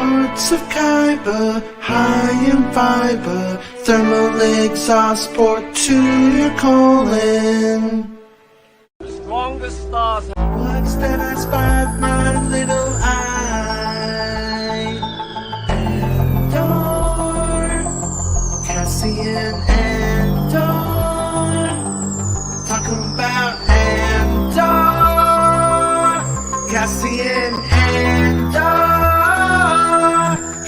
Hearts of Kyber, high in fiber, thermal exhaust port to your colon. Strongest stars. What's that I spied my little eye? Andor, Cassian Andor, talk about Andor, Cassian Andor.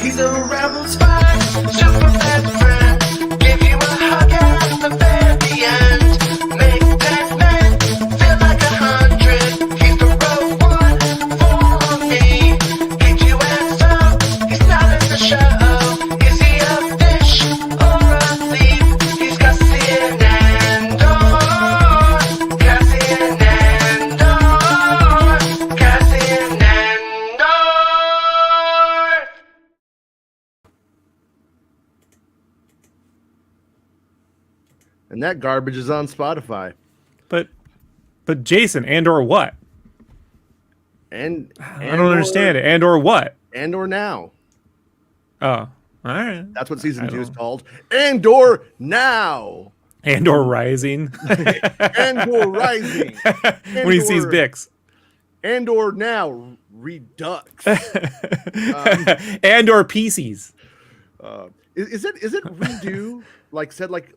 He's a rebel spy, super bad friend. Give you a hug at the very end. Make that man feel like 100. He's the road one for me. Get you ass up, he's not in the show. Is he a fish or a thief? He's Cassian Andor, Cassian Andor, Cassian Andor. And that garbage is on Spotify. But Jason, Andor what? And I don't understand it. Andor what? Andor now. Oh, all right. That's what season 2 is called. Andor now. Andor Rising. Andor Rising. When he sees Bix. Andor now Redux. Andor PCs. Is it redo like said like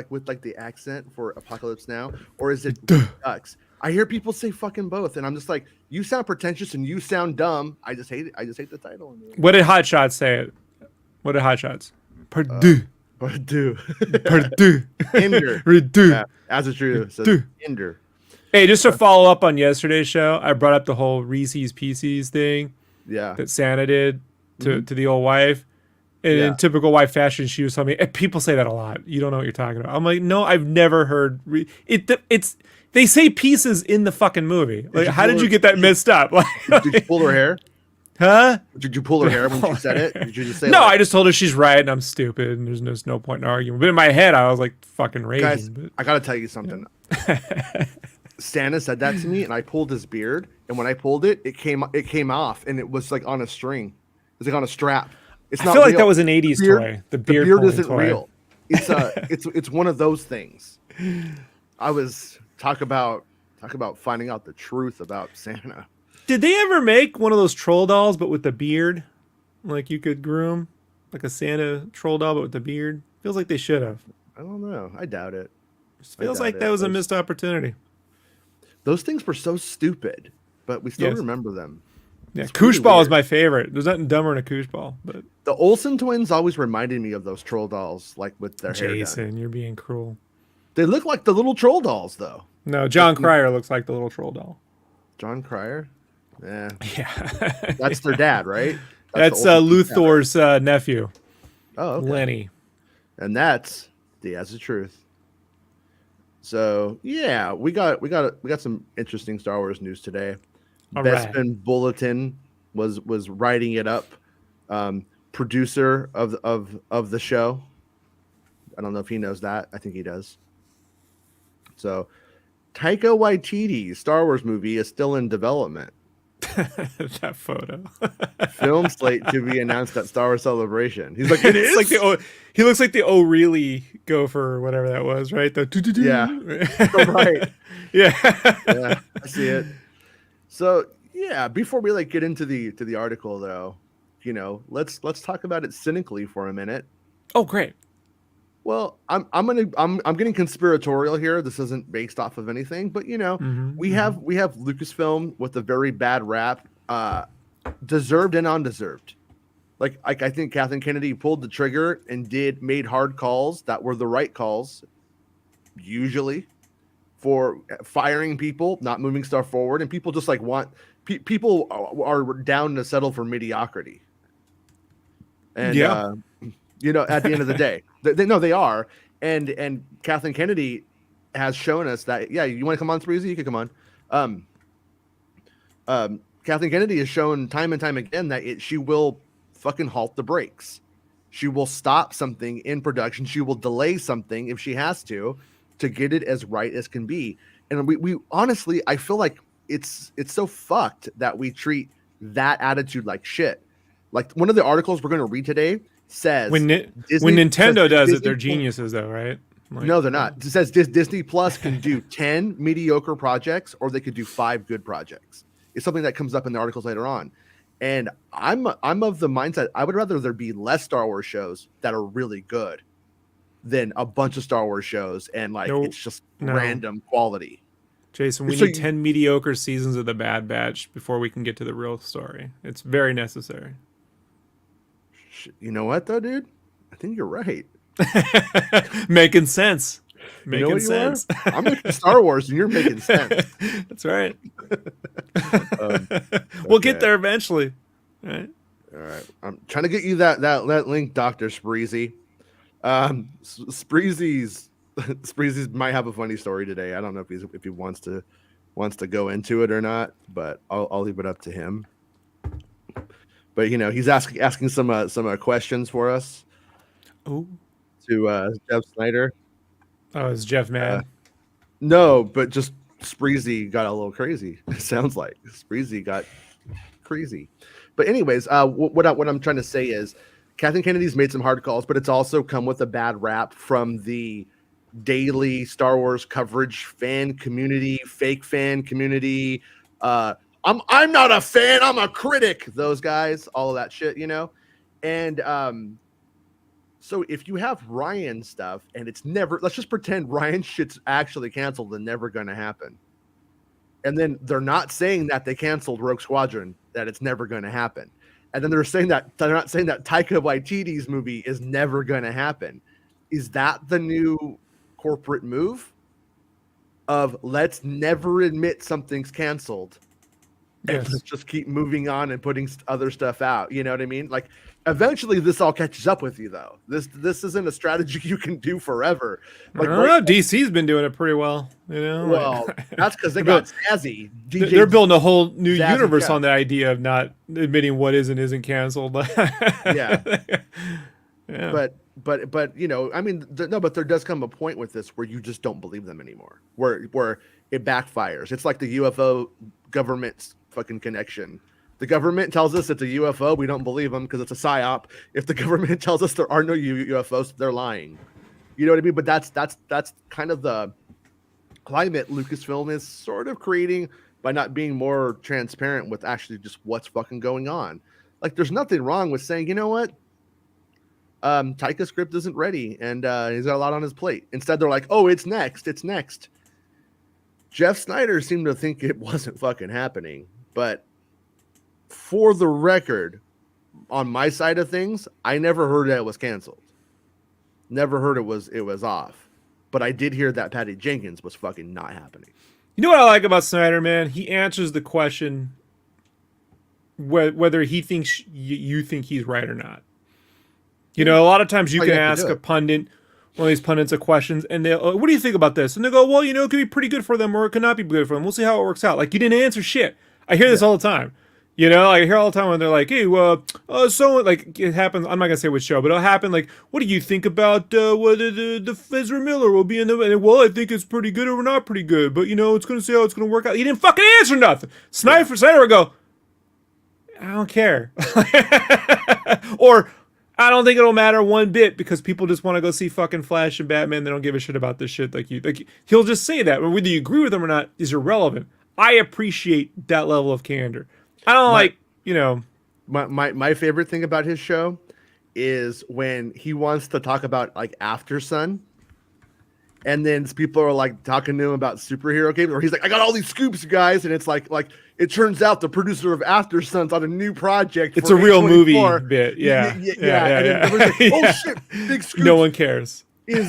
with like the accent for Apocalypse Now, or is it Redux? I hear people say fucking both, and I'm just like, you sound pretentious and you sound dumb. I just hate it. I just hate the title. What did Hot Shots say it? What did Hot Shots? Purdue. Purdue. Purdue. Ender. Redo. Yeah, as it's true. It says Ender. Hey, just to follow up on yesterday's show, I brought up the whole Reese's Pieces thing. Yeah. That Santa did to the old wife. And in typical wife fashion, she was telling me, people say that a lot. You don't know what you're talking about. I'm like, no, I've never heard it's they say pieces in the fucking movie. Like, how did you get that mixed up? Like, did you pull her hair? Huh? Did you pull her hair when she said it? Did you just say no? I just told her she's right and I'm stupid and there's no point in arguing. But in my head, I was like fucking raging. Guys, I gotta tell you something. Yeah. Santa said that to me, and I pulled his beard, and when I pulled it, it came off, and it was like on a string. It was like on a strap. It's not I feel like real. that was an 80s toy. The beard isn't toy. real. It's one of those things. I was talk about finding out the truth about Santa. Did they ever make one of those troll dolls but with the beard? Like you could groom like a Santa troll doll but with the beard? Feels like they should have. I don't know. I doubt it. Feels like that was a missed opportunity. Those things were so stupid, but we still remember them. Yeah, Koosh Ball is my favorite. There's nothing dumber than a Koosh Ball, but the Olsen twins always reminded me of those troll dolls, like with their hair done. Jason, you're being cruel. They look like the little troll dolls, though. No, John Cryer looks like the little troll doll. John Cryer? Yeah. Yeah. That's their dad, right? That's Luthor's nephew. Oh, okay. Lenny. And that's the As the Truth. So yeah, we got some interesting Star Wars news today. Bespin Bulletin was writing it up. Producer of the show. I don't know if he knows that. I think he does. So Taika Waititi's Star Wars movie is still in development. That photo. Film slate to be announced at Star Wars Celebration. He's like, it is? Like he looks like the really gopher or whatever that was, right? Yeah. Right. Yeah, I see it. So yeah, before we like get into the article though, let's talk about it cynically for a minute. Oh, great. Well, I'm getting conspiratorial here. This isn't based off of anything, but we have Lucasfilm with a very bad rap, deserved and undeserved. Like I think Kathleen Kennedy pulled the trigger and made hard calls that were the right calls, usually, for firing people, not moving stuff forward, and people just like people are down to settle for mediocrity. And at the end of the day, they are. And Kathleen Kennedy has shown us that, you want to come on, Spreezy? You can come on. Kathleen Kennedy has shown time and time again that she will fucking halt the brakes. She will stop something in production. She will delay something if she has to get it as right as can be. And we honestly, I feel like it's so fucked that we treat that attitude like shit. Like one of the articles we're going to read today says when Disney, Nintendo says does it, Disney they're geniuses, though, right? Like, no, they're not. It says Disney Plus can do 10 mediocre projects, or they could do 5 good projects. It's something that comes up in the articles later on. And I'm of the mindset I would rather there be less Star Wars shows that are really good than a bunch of Star Wars shows and like it's just random quality. Jason, we need 10 mediocre seasons of the Bad Batch before we can get to the real story. It's very necessary. You know what, though, dude? I think you're right. Making sense. Making sense. I'm making Star Wars, and you're making sense. That's right. We'll get there eventually. All right. I'm trying to get you that link, Dr. Spreezy. Spreezy's might have a funny story today. I don't know if he wants to go into it or not, but I'll leave it up to him. But he's asking some questions for us. Oh, to Jeff Snyder. Oh, is Jeff mad? No, but just Spreezy got a little crazy. It sounds like Spreezy got crazy. But anyways, what I'm trying to say is Kathleen Kennedy's made some hard calls, but it's also come with a bad rap from the daily Star Wars coverage fan community, fake fan community. I'm not a fan, I'm a critic. Those guys, all of that shit, And so if you have Ryan stuff and it's never, let's just pretend Ryan shit's actually canceled and never going to happen. And then they're not saying that they canceled Rogue Squadron, that it's never going to happen. And then they're not saying that Taika Waititi's movie is never going to happen. Is that the new corporate move of let's never admit something's canceled? And let's just keep moving on and putting other stuff out. You know what I mean? Like, eventually this all catches up with you, though. This isn't a strategy you can do forever. Like, I don't know. DC's been doing it pretty well. Well, that's because they got Zazzy. They're building a whole new universe on the idea of not admitting what is and isn't canceled. Yeah. But I mean, but there does come a point with this where you just don't believe them anymore, where it backfires. It's like the UFO government's fucking connection. The government tells us it's a UFO. We don't believe them because it's a psyop. If the government tells us there are no UFOs, they're lying. You know what I mean? But that's kind of the climate Lucasfilm is sort of creating by not being more transparent with actually just what's fucking going on. Like, there's nothing wrong with saying, you know what? Taika's script isn't ready and he's got a lot on his plate. Instead, they're like, oh, it's next. Jeff Snyder seemed to think it wasn't fucking happening. But for the record, on my side of things, I never heard that it was canceled. Never heard it was off. But I did hear that Patty Jenkins was fucking not happening. You know what I like about Snyder, man? He answers the question whether he thinks you think he's right or not. A lot of times you can ask a pundit, one of these pundits, questions, and they'll, what do you think about this? And they go, well, it could be pretty good for them, or it could not be good for them. We'll see how it works out. Like, you didn't answer shit. I hear this all the time. I hear all the time when they're like, hey, so, like, it happens, I'm not going to say which show, but it'll happen, like, what do you think about whether the Ezra Miller will be in the, well, I think it's pretty good or not pretty good, but, it's going to see how it's going to work out. You didn't fucking answer nothing. Snyder would go, I don't care. Or, I don't think it'll matter one bit because people just want to go see fucking Flash and Batman. They don't give a shit about this shit like you. Like, he'll just say that. Whether you agree with him or not is irrelevant. I appreciate that level of candor. I don't My favorite thing about his show is when he wants to talk about like After Sun, and then people are like talking to him about superhero games, or he's like, I got all these scoops, guys, and it's like it turns out the producer of After Sun's on a new project. It's a real movie bit, yeah. Like, oh shit, big scoops. No one cares. Is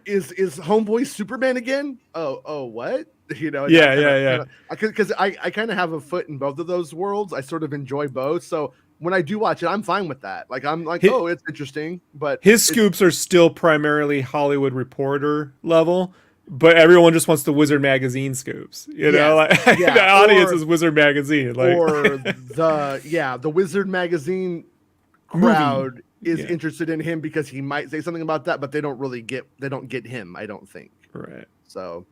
Homeboy Superman again? Oh, what? Because I kind of have a foot in both of those worlds. I sort of enjoy both, so when I do watch it, I'm fine with that. Like, I'm like, oh, it's interesting, but his scoops are still primarily Hollywood Reporter level. But everyone just wants the Wizard Magazine scoops, the audience is Wizard Magazine, or the Wizard Magazine crowd is interested in him because he might say something about that, but they don't get him, I don't think. Right. So,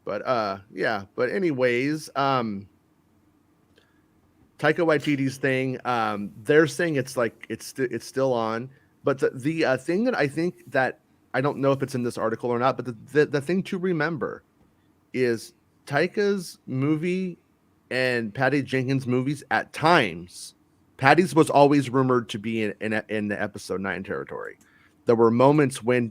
but but anyways, Taika Waititi's thing. They're saying it's like it's still on, but the thing that I think that I don't know if it's in this article or not, but the thing to remember is Taika's movie and Patty Jenkins' movies at times. Patty's was always rumored to be in the episode 9 territory. There were moments when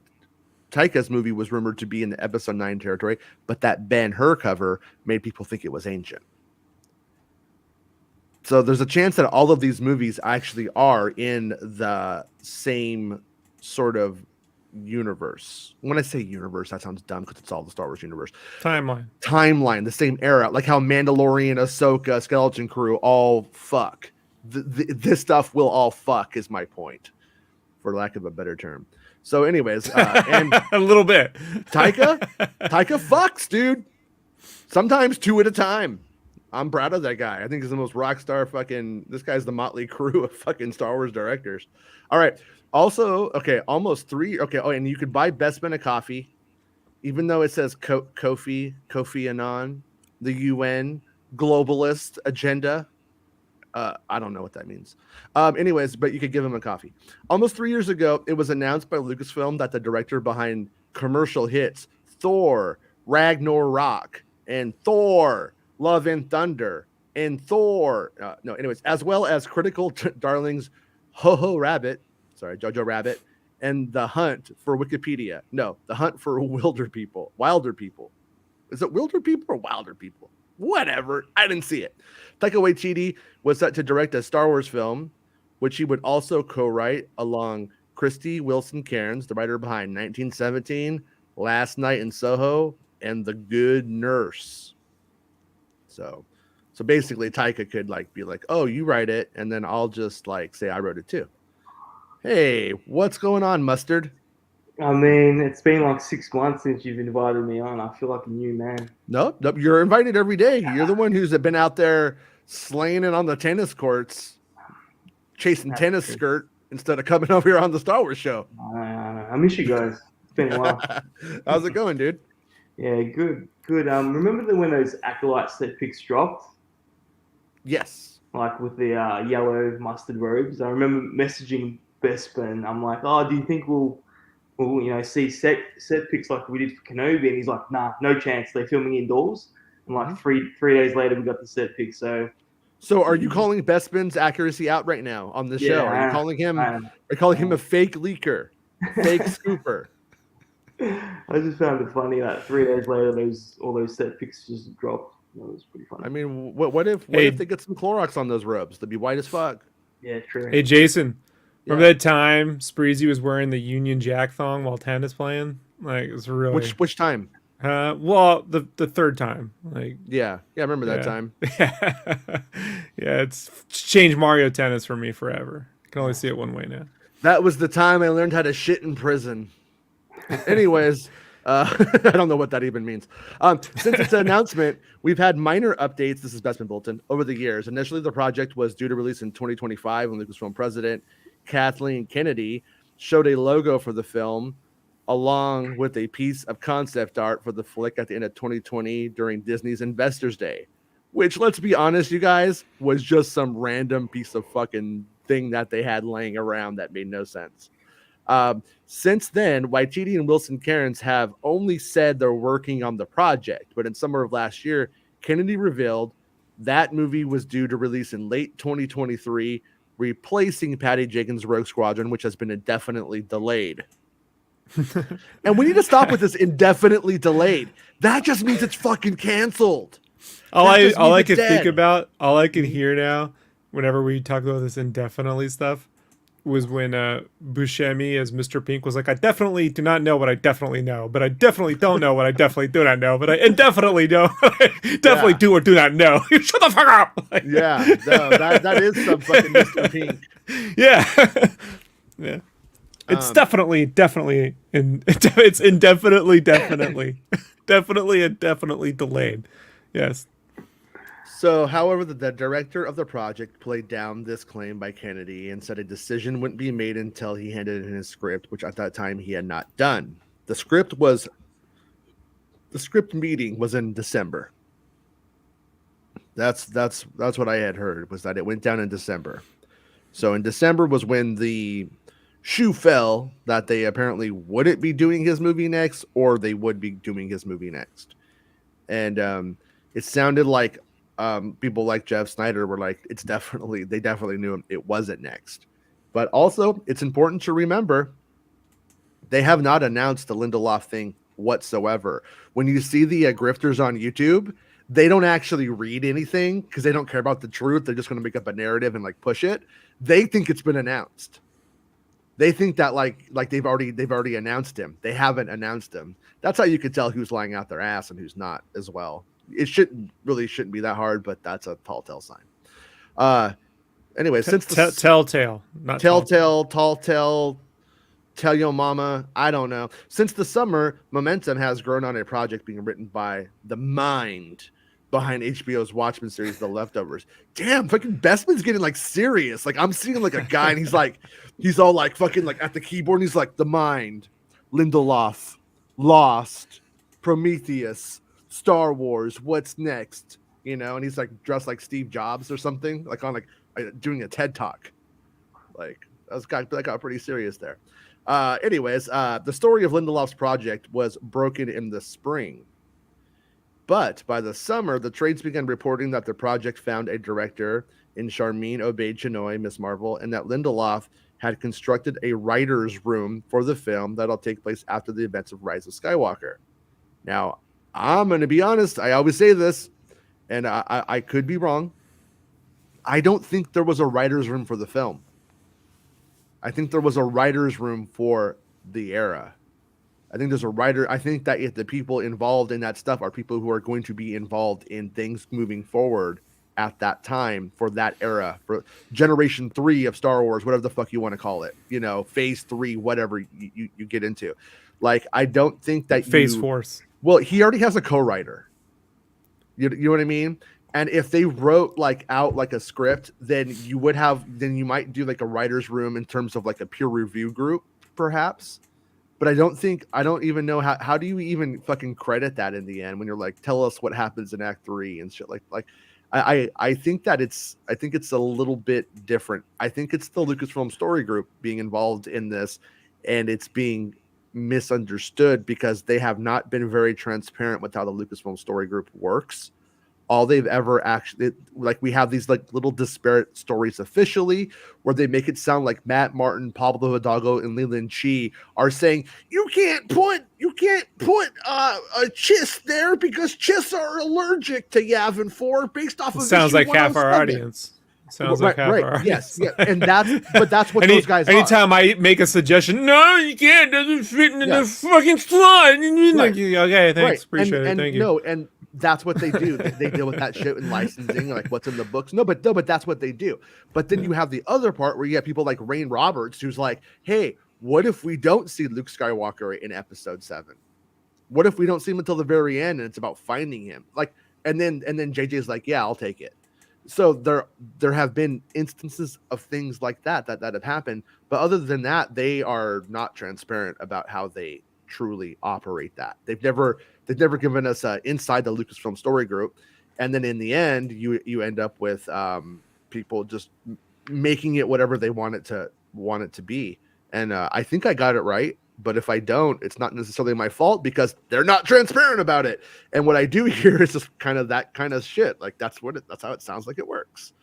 Taika's movie was rumored to be in the episode 9 territory, but that Ben-Hur cover made people think it was ancient. So there's a chance that all of these movies actually are in the same sort of universe. When I say universe, that sounds dumb because it's all the Star Wars universe. Timeline, the same era, like how Mandalorian, Ahsoka, Skeleton Crew all fuck. This stuff will all fuck is my point, for lack of a better term. So anyways, and a little bit. Taika fucks, dude. Sometimes 2 at a time. I'm proud of that guy. I think he's the most rock star fucking. This guy's the motley crew of fucking Star Wars directors. All right. Also, okay, almost 3. Okay. Oh, and you could buy Bestman a coffee, even though it says Kofi Annan, the UN globalist agenda. I don't know what that means. Anyways, but you could give him a coffee. Almost 3 years ago, it was announced by Lucasfilm that the director behind commercial hits Thor, Ragnarok, and Thor, Love and Thunder, and Thor, as well as critical darlings Jojo Rabbit, and The Hunt for Wikipedia. No, The Hunt for Wilder People. Is it Wilder People or Wilder People? Whatever. I didn't see it. Taika Waititi was set to direct a Star Wars film, which he would also co-write along Christy Wilson Cairns, the writer behind 1917, Last Night in Soho, and The Good Nurse. So basically Taika could be like, oh, you write it, and then I'll just say I wrote it too. Hey, what's going on, Mustard? I mean, it's been 6 months since you've invited me on. I feel like a new man. Nope. You're invited every day. You're the one who's been out there slaying it on the tennis courts, chasing tennis skirt instead of coming over here on the Star Wars show. I miss you guys. It's been a while. How's it going, dude? Yeah, good. Remember when those Acolyte set pics dropped? Yes. With the yellow mustard robes. I remember messaging Bespin. I'm like, oh, do you think we'll see set pics like we did for Kenobi? And he's like, nah, no chance. They're filming indoors. And three days later, we got the set pics. So are you calling Bespin's accuracy out right now on the show? Are you calling him? Are you calling him a fake leaker, fake scooper? I just found it funny that 3 days later, all those set pics just dropped. That was pretty funny. I mean, what if they get some Clorox on those robes? They'd be white as fuck. Yeah, true. Hey, Jason, remember that time Spreezy was wearing the Union Jack thong while tennis playing? It's really which time? Well, the third time. Yeah, I remember that time. Yeah, it's changed Mario Tennis for me forever. I can only see it one way now. That was the time I learned how to shit in prison. Anyways, I don't know what that even means. Since its announcement, we've had minor updates. This is Bestman Bulletin over the years. Initially, the project was due to release in 2025 when Lucasfilm president Kathleen Kennedy showed a logo for the film, along with a piece of concept art for the flick at the end of 2020 during Disney's Investors Day, which, let's be honest, you guys, was just some random piece of fucking thing that they had laying around that made no sense. Since then, Waititi and Wilson Cairns have only said they're working on the project, but in summer of last year, Kennedy revealed that movie was due to release in late 2023, replacing Patty Jenkins' Rogue Squadron, which has been indefinitely delayed. And we need to stop with this indefinitely delayed. That just means it's fucking canceled. All I can hear now, whenever we talk about this indefinitely stuff, was when Buscemi as Mr. Pink was like, I definitely do not know what I definitely know, but I definitely don't know what I definitely do not know, but I indefinitely know definitely do or do not know. You shut the fuck up. Yeah, no, that is some fucking Mr. Pink. Yeah. Yeah. It's definitely, it's indefinitely, definitely indefinitely delayed. Yes. So, however, the director of the project played down this claim by Kennedy and said a decision wouldn't be made until he handed in his script, which at that time he had not done. The script meeting was in December. That's what I had heard, was that it went down in December. So in December was when the shoe fell that they apparently wouldn't be doing his movie next, or they would be doing his movie next. And it sounded like people like Jeff Snyder were like, they definitely knew it wasn't next. But also, it's important to remember, they have not announced the Lindelof thing whatsoever. When you see the grifters on YouTube, they don't actually read anything because they don't care about the truth. They're just going to make up a narrative and like push it. They think it's been announced. They think that like they've already announced him. They haven't announced him. That's how you can tell who's lying out their ass and who's not as well. It shouldn't be that hard, but that's a tall sign. Anyway, since the telltale, not tall tell your mama, I don't know. Since the summer, momentum has grown on a project being written by the mind behind HBO's Watchmen series, The Leftovers. Damn, fucking Bestman's getting like serious. Like I'm seeing like a guy and he's all like fucking like at the keyboard and he's like, the mind, Lindelof, Lost, Prometheus, Star Wars, what's next? You know, and he's like dressed like Steve Jobs or something, like on like doing a TED talk. Like that got pretty serious there. Anyways, the story of Lindelof's project was broken in the spring. But by the summer, the trades began reporting that the project found a director in Charmin Obaid-Chinoy, Miss Marvel, and that Lindelof had constructed a writer's room for the film that'll take place after the events of Rise of Skywalker. Now, I'm going to be honest. I always say this, and I could be wrong. I don't think there was a writer's room for the film. I think there was a writer's room for the era. I think that if the people involved in that stuff are people who are going to be involved in things moving forward at that time for that era, for generation 3 of Star Wars, whatever the fuck you want to call it, you know, phase 3, whatever you get into. Like, I don't think that phase force. Well, he already has a co-writer. You know what I mean? And if they wrote like out like a script, then you might do like a writer's room in terms of like a peer review group, perhaps. But I don't even know how do you even fucking credit that in the end when you're like, tell us what happens in Act 3 and shit like I think it's a little bit different. I think it's the Lucasfilm Story Group being involved in this, and it's being misunderstood because they have not been very transparent with how the Lucasfilm Story Group works. All they've ever actually, like, we have these like little disparate stories officially where they make it sound like Matt Martin, Pablo Hidalgo, and Leland Chi are saying you can't put a Chiss there because Chiss are allergic to Yavin 4 based off of sounds like half our 107. audience. Sounds like half our audience. Yes, yeah, and that's what those guys anytime are. I make a suggestion, no, you can't. It doesn't fit into the fucking slot. Like, okay, thanks, appreciate it. Thank you. No, and that's what they do. They deal with that shit in licensing, like what's in the books. No, but that's what they do. But then you have the other part where you have people like Rain Roberts, who's like, hey, what if we don't see Luke Skywalker in Episode 7? What if we don't see him until the very end and it's about finding him? Like, and then JJ's like, yeah, I'll take it. So there have been instances of things like that have happened, but other than that, they are not transparent about how they truly operate that. They've never given us inside the Lucasfilm Story Group, and then in the end, you end up with people just making it whatever they want it to be. And I think I got it right, but if I don't, it's not necessarily my fault because they're not transparent about it. And what I do here is just kind of that kind of shit. Like that's how it sounds like it works.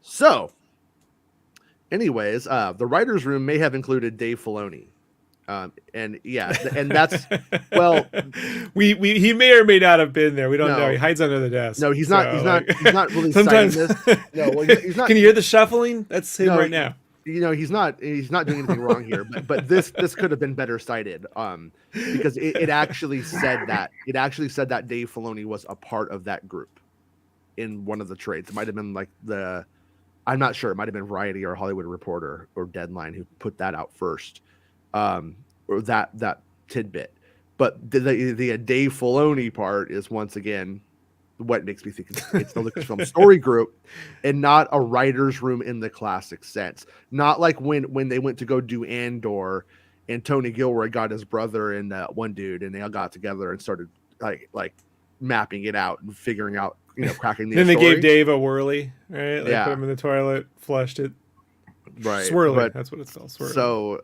So, anyways, the writer's room may have included Dave Filoni. And that's well, he may or may not have been there. We don't know. He hides under the desk. No, he's not. He's not really. Sometimes this. No, well, he's not. Can you hear the shuffling? That's him right now. You know, he's not doing anything wrong here. But this could have been better cited. Because it actually said that Dave Filoni was a part of that group in one of the trades. It might have been like I'm not sure. It might have been Variety or Hollywood Reporter or Deadline who put that out first. Or that tidbit, but the Dave Filoni part is once again what makes me think it's the Lucasfilm Story Group and not a writer's room in the classic sense. Not like when they went to go do Andor and Tony Gilroy got his brother and one dude and they all got together and started like mapping it out and figuring out cracking the Then they story. gave Dave a whirly, right? They Yeah. put him in the toilet, flushed it. Right. Swirly. But That's what it's called. Swirly.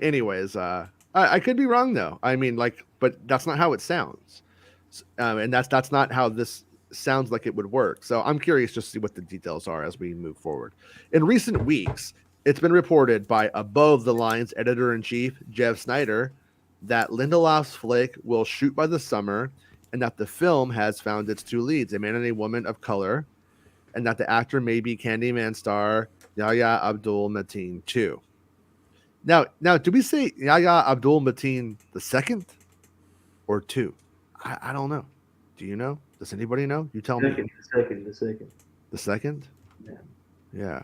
Anyways, I could be wrong though. I mean, but that's not how it sounds. And that's not how this sounds like it would work. So I'm curious just to see what the details are as we move forward. In recent weeks, it's been reported by Above the Lines editor-in-chief Jeff Snyder that Lindelof's flick will shoot by the summer, and that the film has found its two leads, a man and a woman of color, and that the actor may be Candyman star Yahya Abdul-Mateen too. Now, do we say Yahya Abdul-Mateen the second or two? I don't know. Do you know? Does anybody know? You tell me. The second. The second? Yeah. Yeah.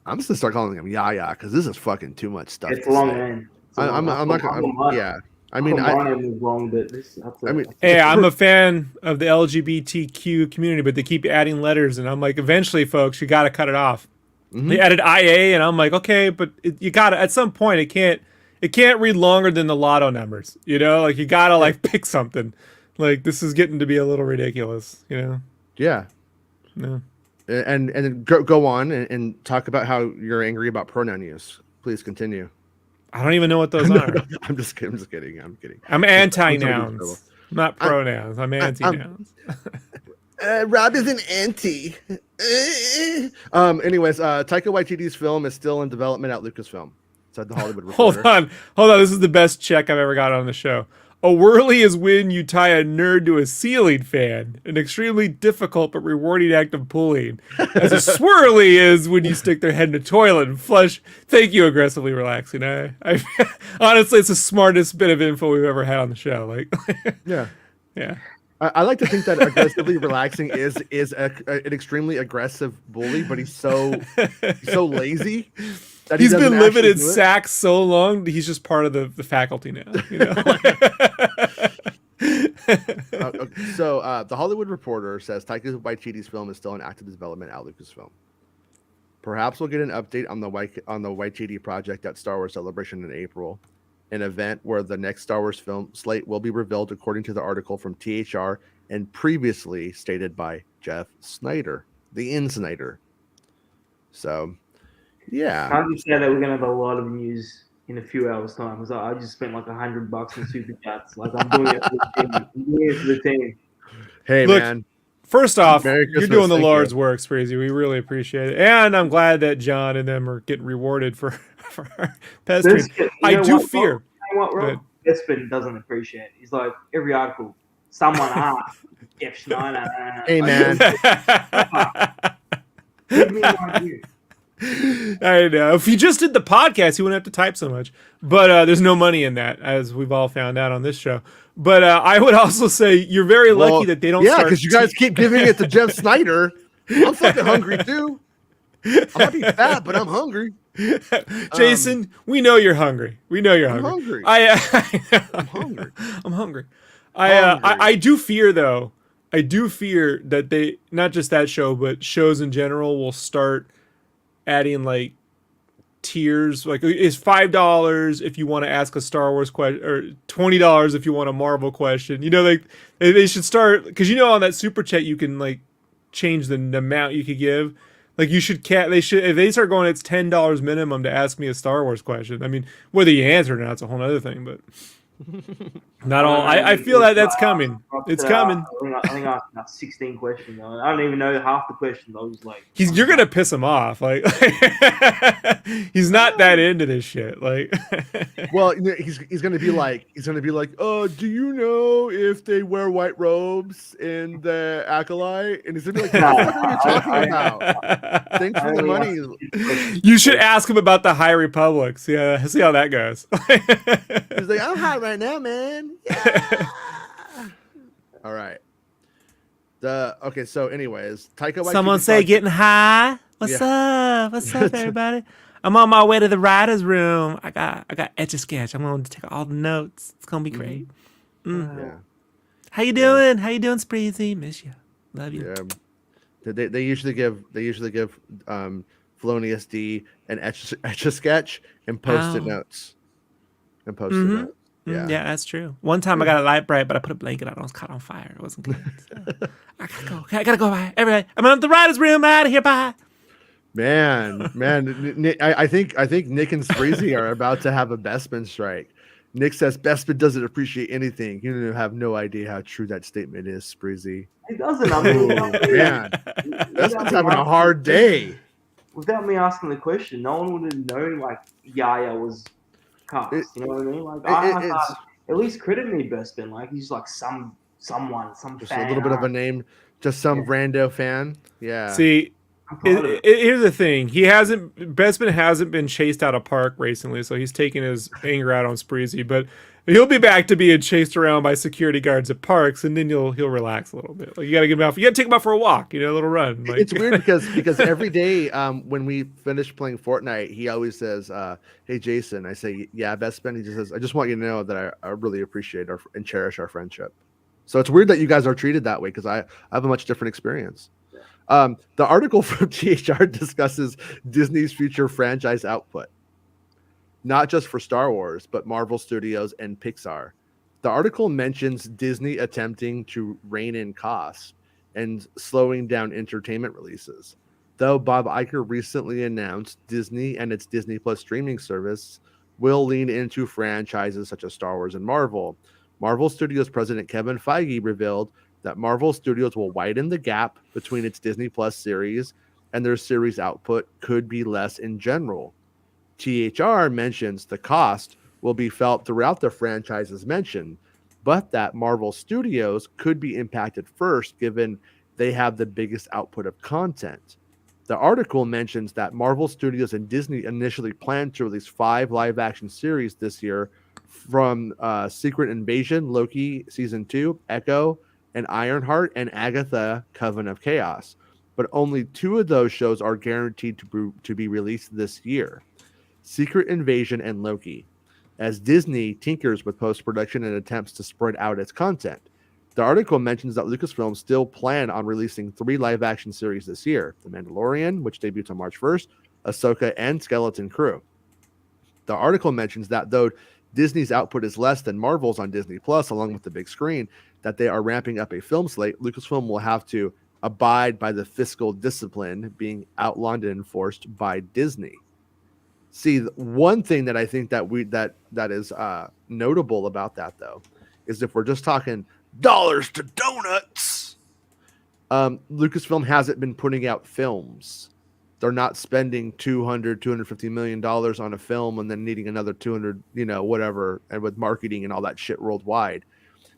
I'm just gonna start calling him Yahya because this is fucking too much stuff. It's a long name. I'm not gonna. Yeah. I mean, my name is long, but Hey, I'm a fan of the LGBTQ community, but they keep adding letters, and I'm like, eventually, folks, you got to cut it off. They added IA, and I'm like, okay, but you got to, at some point, it can't read longer than the lotto numbers, you got to pick something. This is getting to be a little ridiculous, Yeah. No. And then go on and talk about how you're angry about pronoun use. Please continue. I don't even know what those are. I'm just kidding. I'm anti-nouns, not pronouns. I'm anti-nouns. Rob is an anti. Anyways, Taika Waititi's film is still in development at Lucasfilm. Said the Hollywood Reporter. Hold on. This is the best check I've ever got on the show. A whirly is when you tie a nerd to a ceiling fan, an extremely difficult but rewarding act of pulling. As a swirly is when you stick their head in a toilet and flush. Thank you, aggressively relaxing. I honestly, it's the smartest bit of info we've ever had on the show. Yeah. Yeah. I like to think that aggressively relaxing is an extremely aggressive bully, but he's so lazy. That He's been living in sacks so long, he's just part of the faculty now. So the Hollywood Reporter says Taika Waititi's film is still in active development at Lucasfilm. Perhaps we'll get an update on the Waititi project at Star Wars Celebration in April, an event where the next Star Wars film slate will be revealed according to the article from THR and previously stated by Jeff Snyder, the In-Snyder. So, yeah. I understand that we're gonna have a lot of news in a few hours' time. Because I just spent $100 on super chats. I'm doing it for the team. I'm doing it for the team. Hey, Look, man. First off, Merry you're Christmas, doing the thank Lord's you. work, Sprazy. We really appreciate it. And I'm glad that John and them are getting rewarded for our pestering. I do fear. You know what, Rob? Bespin doesn't appreciate it. He's like, every article, someone asked F. Schneider. Hey, man. Give me an idea. I know. If you just did the podcast, you wouldn't have to type so much. But there's no money in that, as we've all found out on this show. But I would also say you're very lucky that they don't Yeah, start... because you guys keep giving it to Jeff Snyder. I'm fucking hungry, too. I might be fat, but I'm hungry. Jason, we know you're hungry. We know you're hungry. I'm hungry. I'm hungry. I do fear, though. I do fear that they, not just that show, but shows in general will start adding tiers. It's $5 if you want to ask a Star Wars question, or $20 if you want a Marvel question. They should start, because on that super chat you can change the amount you could give. They should if they start going, it's $10 minimum to ask me a Star Wars question. I mean, whether you answer it or not, it's a whole other thing, but not all. I feel that's coming. It's coming. I think I asked 16 questions. I don't even know half the questions. I was like, you're gonna piss him off. He's not that into this shit. Well, he's gonna be like, do you know if they wear white robes in the Acolyte? And he's gonna be like, what are you talking about? Thanks for the money. You should ask him about the High Republic. See how that goes. He's like, I'm hot right now, man. Yeah. All right. Okay. So, anyways, Taika Waititi. Someone say getting high. What's up? What's up, everybody? I'm on my way to the writer's room. I got Etch a Sketch. I'm going to take all the notes. It's gonna be great. Yeah. How you doing? How you doing, Spreezy? Miss you. Love you. Yeah. They usually give Felonious D an Etch a Sketch and post-it notes. Yeah, that's true. One time I got a light bright, but I put a blanket on. I was caught on fire. It wasn't good. So. I gotta go. I gotta go. Bye. Everybody, I'm on the writer's room. I'm out of here. Bye. Man, I think Nick and Spreezy are about to have a Bestman strike. Nick says Bestman doesn't appreciate anything. You have no idea how true that statement is, Spreezy. It doesn't. I mean, Man, Bestman's having a hard day. Without me asking the question, no one would have known like Yaya was cast. You know what I mean? Like I thought, at least credit me, Bestman. Like he's like someone, some just fan. A little bit of a name, just some rando fan. Yeah. See. Here's the thing. Bestman hasn't been chased out of park recently, so he's taking his anger out on Spreezy, but he'll be back to being chased around by security guards at parks, and then he'll relax a little bit. Like you gotta take him out for a walk, a little run. Like, it's weird because every day when we finish playing Fortnite, he always says, "Hey Jason," I say, "Yeah, Bestman." He just says, "I just want you to know that I really appreciate and cherish our friendship." So it's weird that you guys are treated that way because I have a much different experience. The article from THR discusses Disney's future franchise output, not just for Star Wars, but Marvel Studios and Pixar. The article mentions Disney attempting to rein in costs and slowing down entertainment releases. Though Bob Iger recently announced Disney and its Disney Plus streaming service will lean into franchises such as Star Wars and Marvel. Marvel Studios president Kevin Feige revealed that Marvel Studios will widen the gap between its Disney Plus series and their series output could be less in general. THR mentions the cost will be felt throughout the franchises mentioned, but that Marvel Studios could be impacted first given they have the biggest output of content. The article mentions that Marvel Studios and Disney initially planned to release 5 live-action series this year from Secret Invasion, Loki Season 2, Echo, and Ironheart, and Agatha, Coven of Chaos. But only 2 of those shows are guaranteed to be released this year. Secret Invasion and Loki, as Disney tinkers with post-production and attempts to spread out its content. The article mentions that Lucasfilm still plan on releasing 3 live-action series this year: The Mandalorian, which debuts on March 1st, Ahsoka, and Skeleton Crew. The article mentions that though Disney's output is less than Marvel's on Disney Plus, along with the big screen, that they are ramping up a film slate, Lucasfilm will have to abide by the fiscal discipline being outlawed and enforced by Disney. See, one thing that I think that is notable about that, though, is if we're just talking dollars to donuts, Lucasfilm hasn't been putting out films. They're not spending $250 million on a film and then needing another 200, whatever, and with marketing and all that shit worldwide.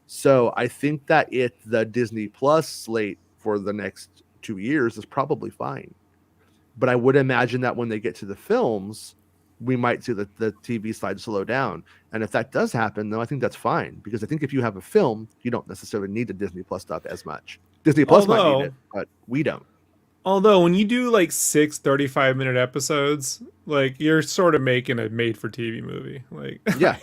So I think that the Disney Plus slate for the next 2 years is probably fine. But I would imagine that when they get to the films, we might see the TV slide slow down. And if that does happen, though, I think that's fine. Because I think if you have a film, you don't necessarily need the Disney Plus stuff as much. Disney Plus might need it, but we don't. Although when you do like 6 35-minute episodes, like you're sort of making a made-for-TV movie. Like, yeah,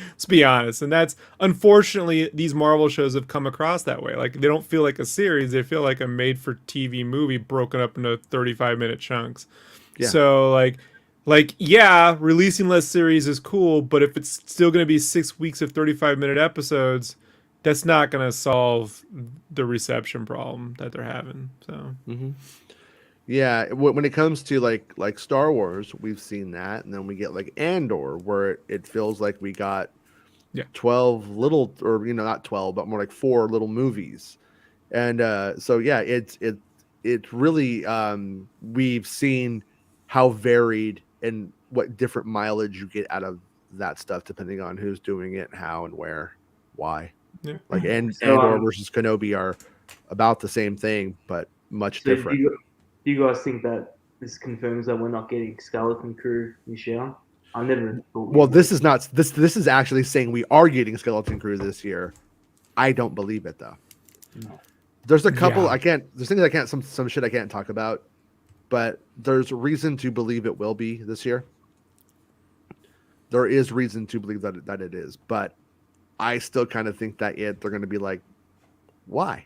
let's be honest. And that's unfortunately these Marvel shows have come across that way. Like they don't feel like a series; they feel like a made-for-TV movie broken up into 35-minute chunks. Yeah. So yeah, releasing less series is cool, but if it's still going to be 6 weeks of 35-minute episodes, that's not going to solve the reception problem that they're having. So. Mm-hmm. Yeah, when it comes to like Star Wars, we've seen that, and then we get like Andor, where it feels like we got 12 little, or not 12, but more like 4 little movies, and so yeah, it's really we've seen how varied and what different mileage you get out of that stuff depending on who's doing it, how and where, why. Yeah. Like Andor versus Kenobi are about the same thing, but much different. Do you guys think that this confirms that we're not getting Skeleton Crew this year? I never thought. Well, this is not. This is actually saying we are getting Skeleton Crew this year. I don't believe it though. No. There's a couple. Yeah. There's things I can't. Some shit I can't talk about. But there's reason to believe it will be this year. There is reason to believe that it is, but I still kind of think that they're going to be like, why?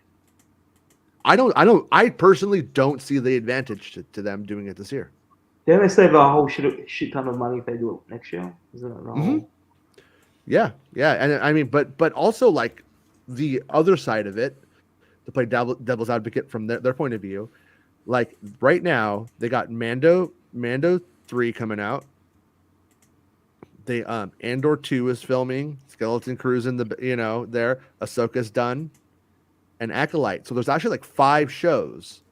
I personally don't see the advantage to them doing it this year. Don't they save a whole shit ton of money if they do it next year? Isn't that right? Mm-hmm. Yeah, yeah, and I mean, but also like the other side of it, to play devil's advocate from their point of view, like right now they got Mando 3 coming out. They Andor 2 is filming, Skeleton Crew's in the there, Ahsoka's done, and Acolyte. So there's actually like 5 shows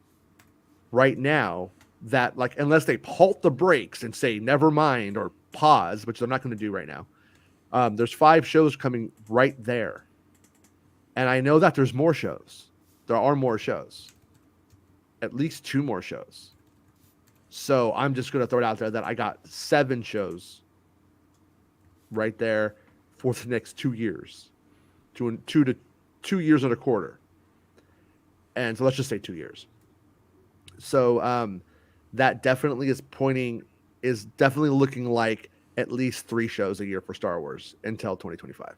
right now that, like, unless they halt the brakes and say never mind or pause, which they're not going to do right now. There's 5 shows coming right there. And I know that there's more shows. There are more shows. At least 2 more shows. So I'm just going to throw it out there that I got 7 shows right there for the next 2 years. 2 years and a quarter. And so let's just say 2 years. So that definitely is definitely looking like at least 3 shows a year for Star Wars until 2025.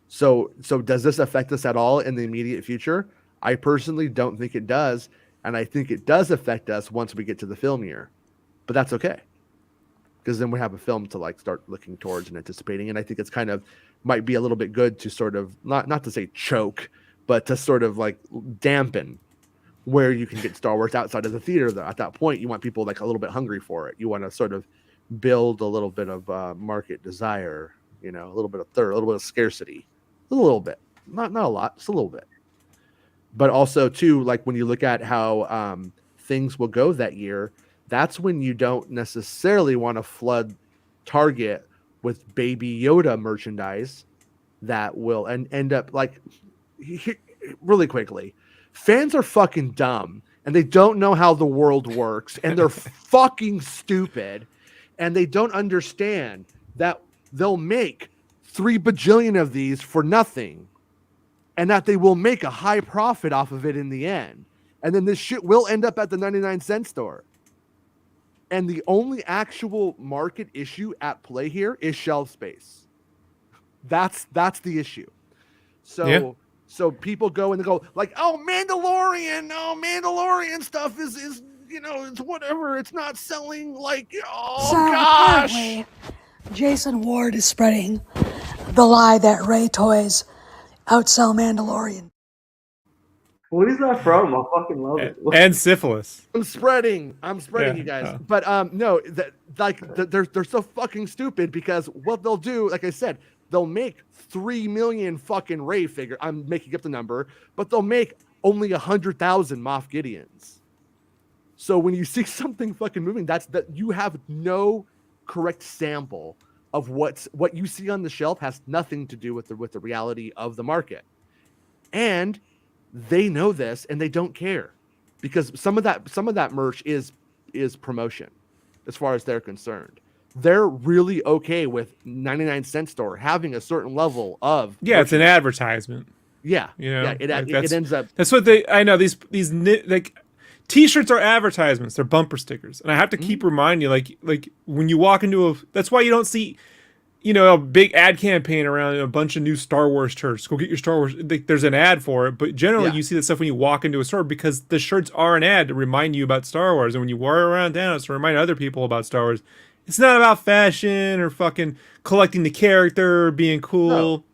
So does this affect us at all in the immediate future? I personally don't think it does, and I think it does affect us once we get to the film year. But that's okay, because then we have a film to like start looking towards and anticipating. And I think it's kind of might be a little bit good to sort of not to say choke, but to sort of like dampen where you can get Star Wars outside of the theater. Though at that point, you want people like a little bit hungry for it. You want to sort of build a little bit of market desire, a little bit of thirst, a little bit of scarcity, a little bit, not a lot, just a little bit. But also too, like when you look at how things will go that year, that's when you don't necessarily want to flood Target with Baby Yoda merchandise that will end up like really quickly. Fans are fucking dumb and they don't know how the world works and they're fucking stupid and they don't understand that they'll make 3 bajillion of these for nothing and that they will make a high profit off of it in the end. And then this shit will end up at the 99-cent store. And the only actual market issue at play here is shelf space. That's the issue. So people go and they go like, oh, Mandalorian stuff is it's whatever. It's not selling like, oh, So gosh. apparently, Jason Ward is spreading the lie that Ray toys outsell Mandalorian. What is that from? I fucking love it. And syphilis. I'm spreading you guys. Oh. But no, they're so fucking stupid because what they'll do, like I said, they'll make 3 million fucking Ray figure. I'm making up the number, but they'll make only 100,000 Moff Gideons. So when you see something fucking moving, that you have no correct sample of what you see on the shelf has nothing to do with the reality of the market. And they know this and they don't care because some of that merch is promotion as far as they're concerned. They're really okay with 99-cent store having a certain level of it's an advertisement. Yeah. It ends up. That's what I know. These like T-shirts are advertisements. They're bumper stickers, and I have to keep reminding you, like when you walk into that's why you don't see, a big ad campaign around a bunch of new Star Wars shirts. Go get your Star Wars. There's an ad for it, but generally you see that stuff when you walk into a store because the shirts are an ad to remind you about Star Wars, and when you walk around town, it's to remind other people about Star Wars. It's not about fashion or fucking collecting the character or being cool. No.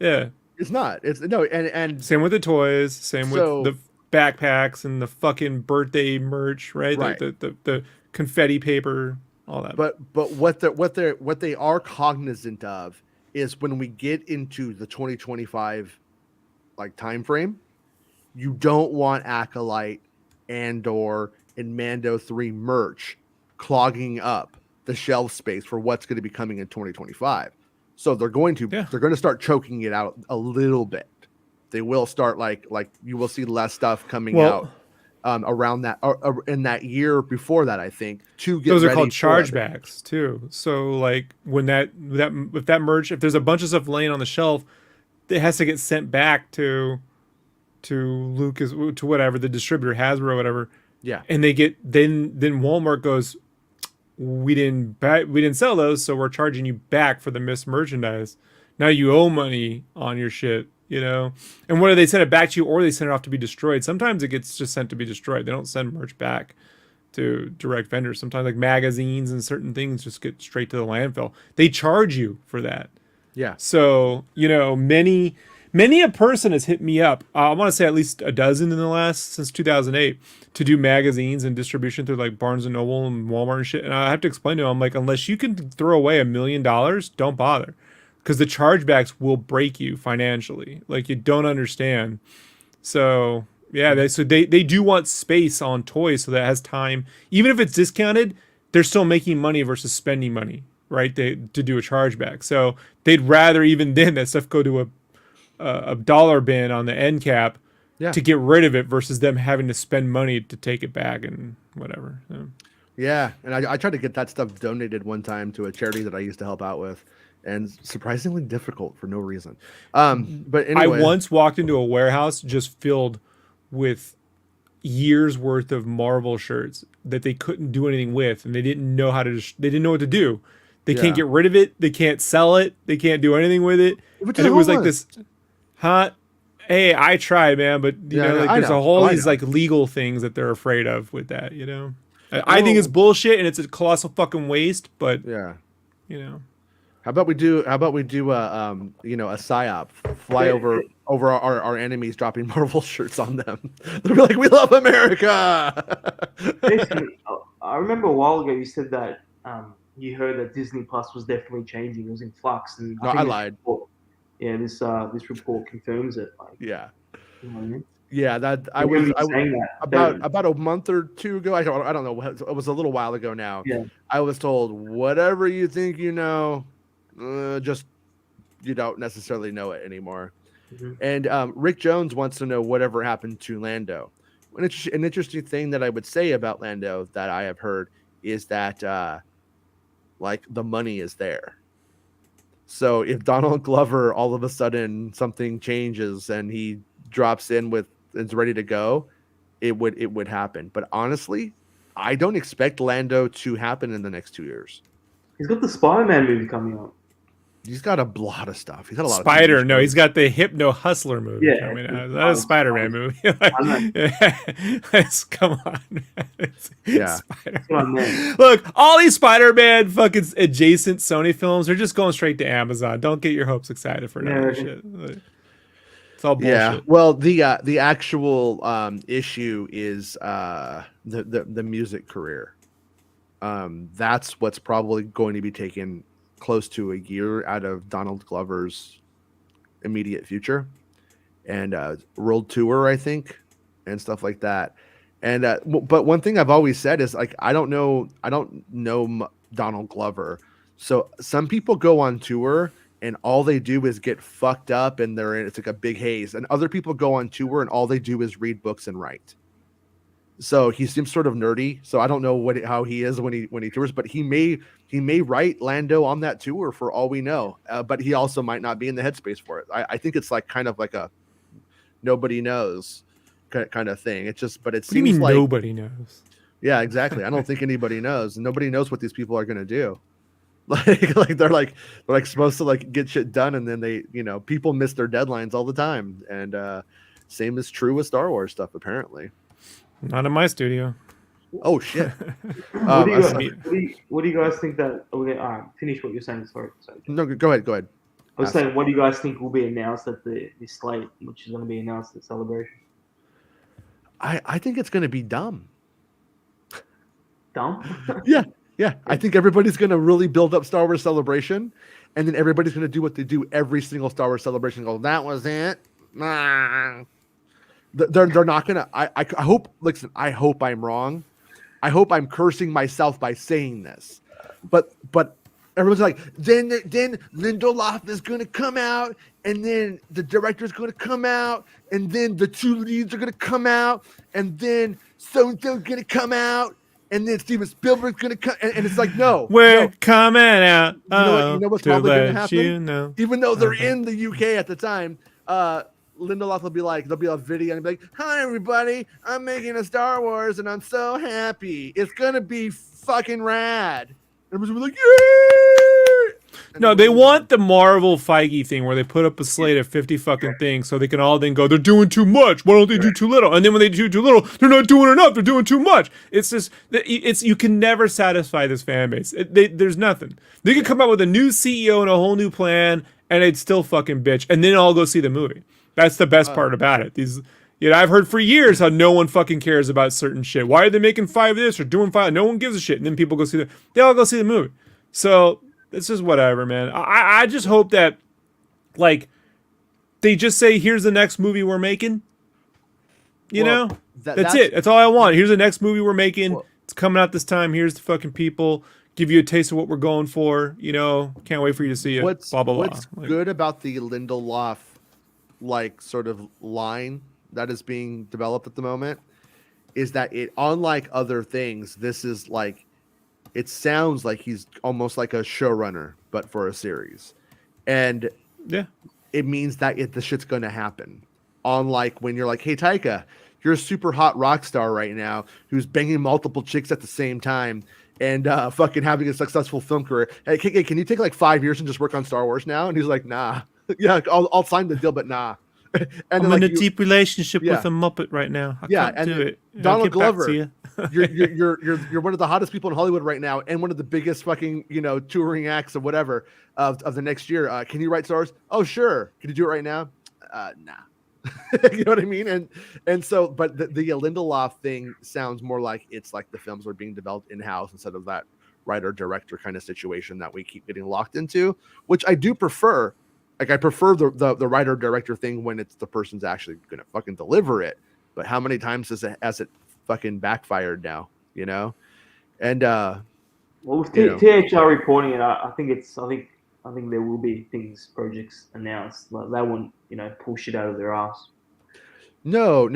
Yeah. It's not. It's no, and same with the toys, same with the backpacks and the fucking birthday merch, right? Right. The confetti paper, all that. But what they are cognizant of is when we get into the 2025 like time frame, you don't want Acolyte, Andor, and Mando 3 merch clogging up the shelf space for what's going to be coming in 2025. So they're going to start choking it out a little bit. They will start like you will see less stuff coming out around that or in that year before that, I think, to get those are ready called for chargebacks too. So like when if that merch, if there's a bunch of stuff laying on the shelf, it has to get sent back to Lucas, to whatever the distributor, Hasbro or whatever. Yeah. And they get then Walmart goes, we didn't sell those, so we're charging you back for the missed merchandise. Now you owe money on your shit, And whether they send it back to you or they send it off to be destroyed, sometimes it gets just sent to be destroyed. They don't send merch back. to direct vendors. Sometimes like magazines and certain things just get straight to the landfill. They charge you for that. Yeah. So, many a person has hit me up. I want to say at least a dozen in the last, since 2008, to do magazines and distribution through like Barnes and Noble and Walmart and shit. And I have to explain to them, I'm like, unless you can throw away $1 million, don't bother. Because the chargebacks will break you financially. Like, you don't understand. So, yeah, they do want space on toys so that it has time. Even if it's discounted, they're still making money versus spending money, right? To do a chargeback. So they'd rather even then that stuff go to a dollar bin on the end cap to get rid of it versus them having to spend money to take it back and whatever. So. Yeah, and I tried to get that stuff donated one time to a charity that I used to help out with, and surprisingly difficult for no reason. But anyway. I once walked into a warehouse just filled with years worth of Marvel shirts that they couldn't do anything with, and they didn't know how to. They didn't know what to do. They can't get rid of it. They can't sell it. They can't do anything with it. And it was like this, Hey, I tried, man, but there's a whole these like legal things that they're afraid of with that. I think it's bullshit and it's a colossal fucking waste. But How about we do a psyop, fly over our enemies, dropping Marvel shirts on them. They'll be like, "We love America." Jason, I remember a while ago you said that you heard that Disney Plus was definitely changing. It was in flux, and I lied. This report confirms it. Like, yeah. You know what I mean? Yeah, that I was about a month or two ago. I don't know. It was a little while ago now. Yeah. I was told, whatever you think you know, just you don't necessarily know it anymore. Mm-hmm. And Rick Jones wants to know whatever happened to Lando. An interesting thing that I would say about Lando that I have heard is that like the money is there. So if Donald Glover all of a sudden something changes and he drops in with is ready to go, it would happen. But honestly, I don't expect Lando to happen in the next 2 years. He's got the Spider-Man movie coming out. He's got a lot of stuff. He's got a lot of no, he's got the Hypno Hustler movie coming out. That's a Spider-Man movie. Come on, man. Look, all these Spider-Man fucking adjacent Sony films are just going straight to Amazon. Don't get your hopes excited for that shit. It's all bullshit. Yeah. Well, the actual issue is the music career. That's what's probably going to be taken close to a year out of Donald Glover's immediate future, and world tour, I think, and stuff like that. And but one thing I've always said is, like, I don't know Donald Glover. So some people go on tour and all they do is get fucked up and it's like a big haze, and other people go on tour and all they do is read books and write. So he seems sort of nerdy. So I don't know how he is when he tours, but he may write Lando on that tour for all we know. But he also might not be in the headspace for it. I think it's like kind of like a nobody knows kind of thing. It's just, but it seems you mean like nobody knows. Yeah, exactly. I don't think anybody knows. Nobody knows what these people are going to do. Like they're supposed to like get shit done, and then they, people miss their deadlines all the time. And same is true with Star Wars stuff, apparently. Not in my studio. Oh shit! What do you guys think that? Okay, all right, finish what you're saying. Sorry. No, go ahead. I was saying, what do you guys think will be announced at the slate, which is going to be announced at Celebration? I think it's going to be dumb. Dumb? Yeah. I think everybody's going to really build up Star Wars Celebration, and then everybody's going to do what they do every single Star Wars Celebration. Go, that was it. Nah. They're not gonna. I hope. Listen, I hope I'm wrong. I hope I'm cursing myself by saying this, but everyone's like, then Lindelof is gonna come out, and then the director's gonna come out, and then the two leads are gonna come out, and then so and so's gonna come out, and then Steven Spielberg's gonna come, and it's like, no, we're coming out. You know what's probably gonna happen? Even though they're Okay. in the UK at the time, Lindelof will be like, there'll be a video and be like, "Hi everybody, I'm making a Star Wars and I'm so happy. It's gonna be fucking rad." Everyone's gonna be like, "Yay!" No, they want the Marvel Feige thing where they put up a slate of 50 fucking things so they can all then go, they're doing too much. Why don't they do too little? And then when they do too little, they're not doing enough. They're doing too much. It's just, you can never satisfy this fan base. There's nothing. They could come out with a new CEO and a whole new plan and they'd still fucking bitch. And then I'll go see the movie. That's the best part about it. I've heard for years how no one fucking cares about certain shit. Why are they making 5 of this or doing 5? No one gives a shit. And then people they all go see the movie. So it's just whatever, man. I just hope that, like, they just say, here's the next movie we're making. You know? That's it. That's all I want. Here's the next movie we're making. It's coming out this time. Here's the fucking people. Give you a taste of what we're going for. You know, can't wait for you to see it. Blah, blah, blah. What's good about the Lindelof, like, sort of line that is being developed at the moment is that it, unlike other things, this is like, it sounds like he's almost like a showrunner, but for a series. And yeah, it means that the shit's going to happen. Unlike when you're like, hey, Taika, you're a super hot rock star right now who's banging multiple chicks at the same time and fucking having a successful film career. Hey, can you take like 5 years and just work on Star Wars now? And he's like, nah. Yeah, I'll sign the deal, but nah. And I'm in a deep relationship with a Muppet right now. I can't do it. Donald Glover, you're one of the hottest people in Hollywood right now, and one of the biggest fucking touring acts or whatever of the next year. Can you write stars? Oh sure. Can you do it right now? Nah. You know what I mean? And so, but the Lindelof thing sounds more like it's like the films are being developed in house instead of that writer director kind of situation that we keep getting locked into, which I do prefer. Like I prefer the writer director thing when it's the person's actually gonna fucking deliver it. But how many times has it fucking backfired now? You know, and well, with THR reporting it, I think there will be projects announced. Like they won't pull shit out of their ass. No.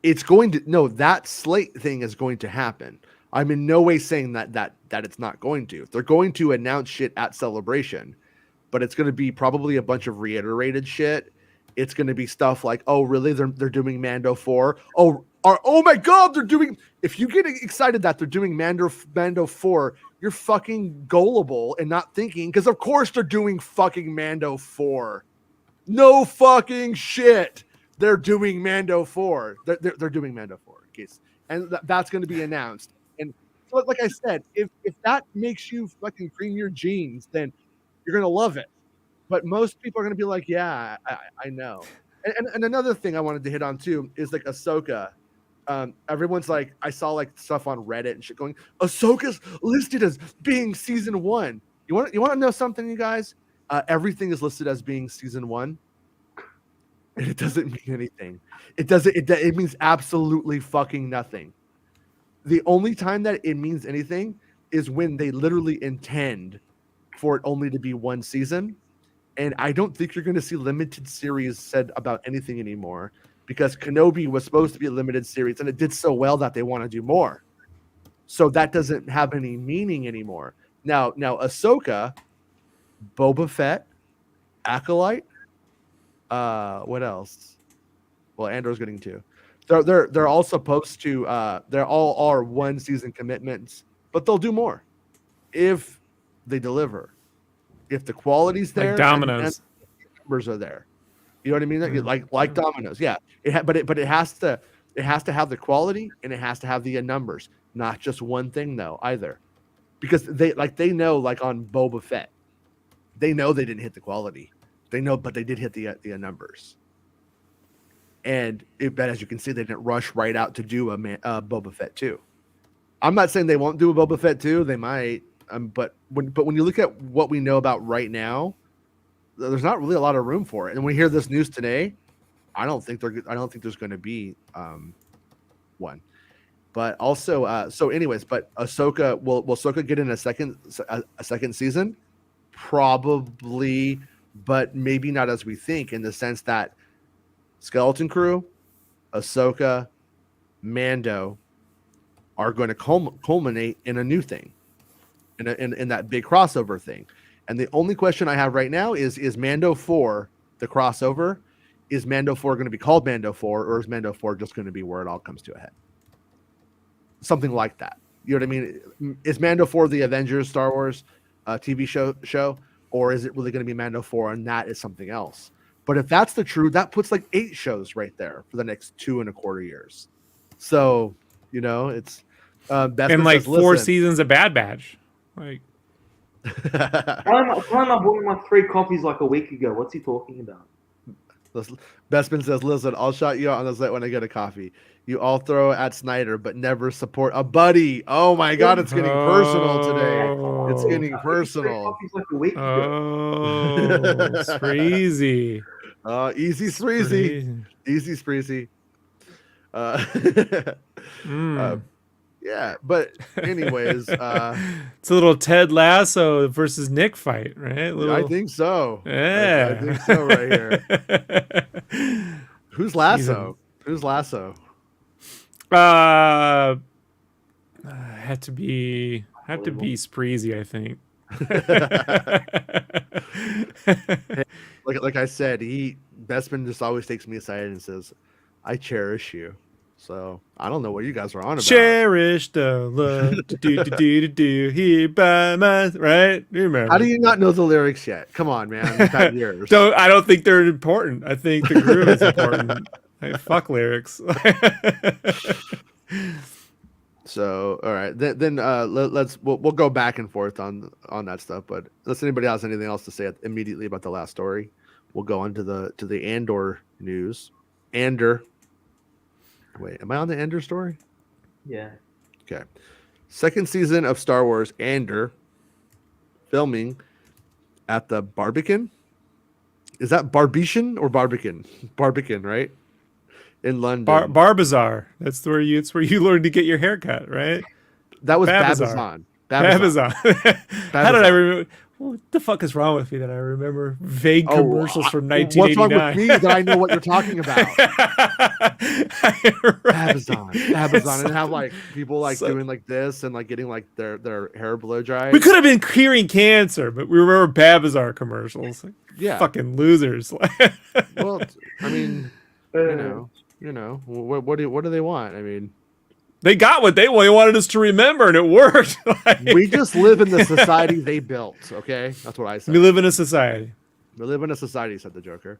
It's going to that slate thing is going to happen. I'm in no way saying that it's not going to. They're going to announce shit at Celebration. But it's going to be probably a bunch of reiterated shit. It's going to be stuff like, oh, really? They're doing Mando 4. Oh my God, they're doing. If you get excited that they're doing Mando 4, you're fucking gullible and not thinking, because of course they're doing fucking Mando 4. No fucking shit. They're doing Mando 4. They're doing Mando 4. And that's going to be announced. And so, like I said, if that makes you fucking cream your jeans, then you're going to love it. But most people are going to be like, yeah, I know. And another thing I wanted to hit on too is like Ahsoka. Everyone's like, I saw like stuff on Reddit and shit going, Ahsoka's listed as being season 1. You want to know something, you guys? Everything is listed as being season 1. And it doesn't mean anything. It means absolutely fucking nothing. The only time that it means anything is when they literally intend for it only to be one season. And I don't think you're going to see limited series said about anything anymore, because Kenobi was supposed to be a limited series and it did so well that they want to do more. So that doesn't have any meaning anymore. Now Ahsoka, Boba Fett, Acolyte, what else? Well, Andor's getting 2. They're all supposed to they're all are 1 season commitments, but they'll do more if they deliver, if the quality's there, like Dominoes, and the numbers are there. You know what I mean? Like Dominoes, yeah. But it has to have the quality and it has to have the numbers, not just one thing though either, because they know, like on Boba Fett, they know they didn't hit the quality, they know, but they did hit the numbers. And but as you can see, they didn't rush right out to do a Boba Fett 2. I'm not saying they won't do a Boba Fett 2. They might. But when you look at what we know about right now, there's not really a lot of room for it. And when we hear this news today, I don't think there's going to be one. But also, so anyways, but Ahsoka will Ahsoka get in a second season? Probably, but maybe not as we think, in the sense that Skeleton Crew, Ahsoka, Mando are going to culminate in a new thing. In that big crossover thing. And the only question I have right now is Mando 4 the crossover? Is Mando 4 going to be called Mando 4, or is Mando 4 just going to be where it all comes to a head? Something like that. You know what I mean? Is Mando 4 the Avengers Star Wars TV show, or is it really going to be Mando 4 and that is something else? But if that's the truth, that puts like 8 shows right there for the next 2.25 years. So, it's And like 4 seasons of Bad Batch. Like, I bought him like 3 copies like a week ago. What's he talking about? Bestman says, listen, I'll shout you out on the set when I get a coffee. You all throw at Snyder, but never support a buddy. Oh my God, it's getting personal today. It's getting personal. Copies like a week ago. Oh, Spreezy. Easy Spreezy. Easy Spreezy. Yeah, but anyways, it's a little Ted Lasso versus Nick fight, right? I think so. Yeah, I think so right here. Who's Lasso? Who's Lasso? Had to be Spreezy, I think. like I said, Bestman just always takes me aside and says, "I cherish you." So I don't know what you guys are on about. Cherish the love, do here by my right. You remember? How do you not know the lyrics yet? Come on, man. You've had years. I don't think they're important. I think the groove is important. Fuck lyrics. So all right, then we'll go back and forth on that stuff. But unless anybody has anything else to say immediately about the last story, we'll go on to the Andor news. Andor. Wait, am I on the Andor story? Yeah. Okay. Second season of Star Wars Andor filming at the Barbican. Is that Barbican or Barbican? Barbican, right? In London. Barbazar. That's where you learned to get your haircut, right? That was Babazar. Babazon. How did I remember? What the fuck is wrong with me that I remember vague commercials from 1989? What's wrong with me that I know what you're talking about? Babazon, and have like people like doing like this and like getting like their hair blow dried. We could have been curing cancer, but we remember Babazar commercials. Yeah, fucking losers. Well, I mean, you know, what do they want? I mean. They got what they wanted us to remember, and it worked. We just live in the society they built, okay? That's what I said. We live in a society. We live in a society, said the Joker.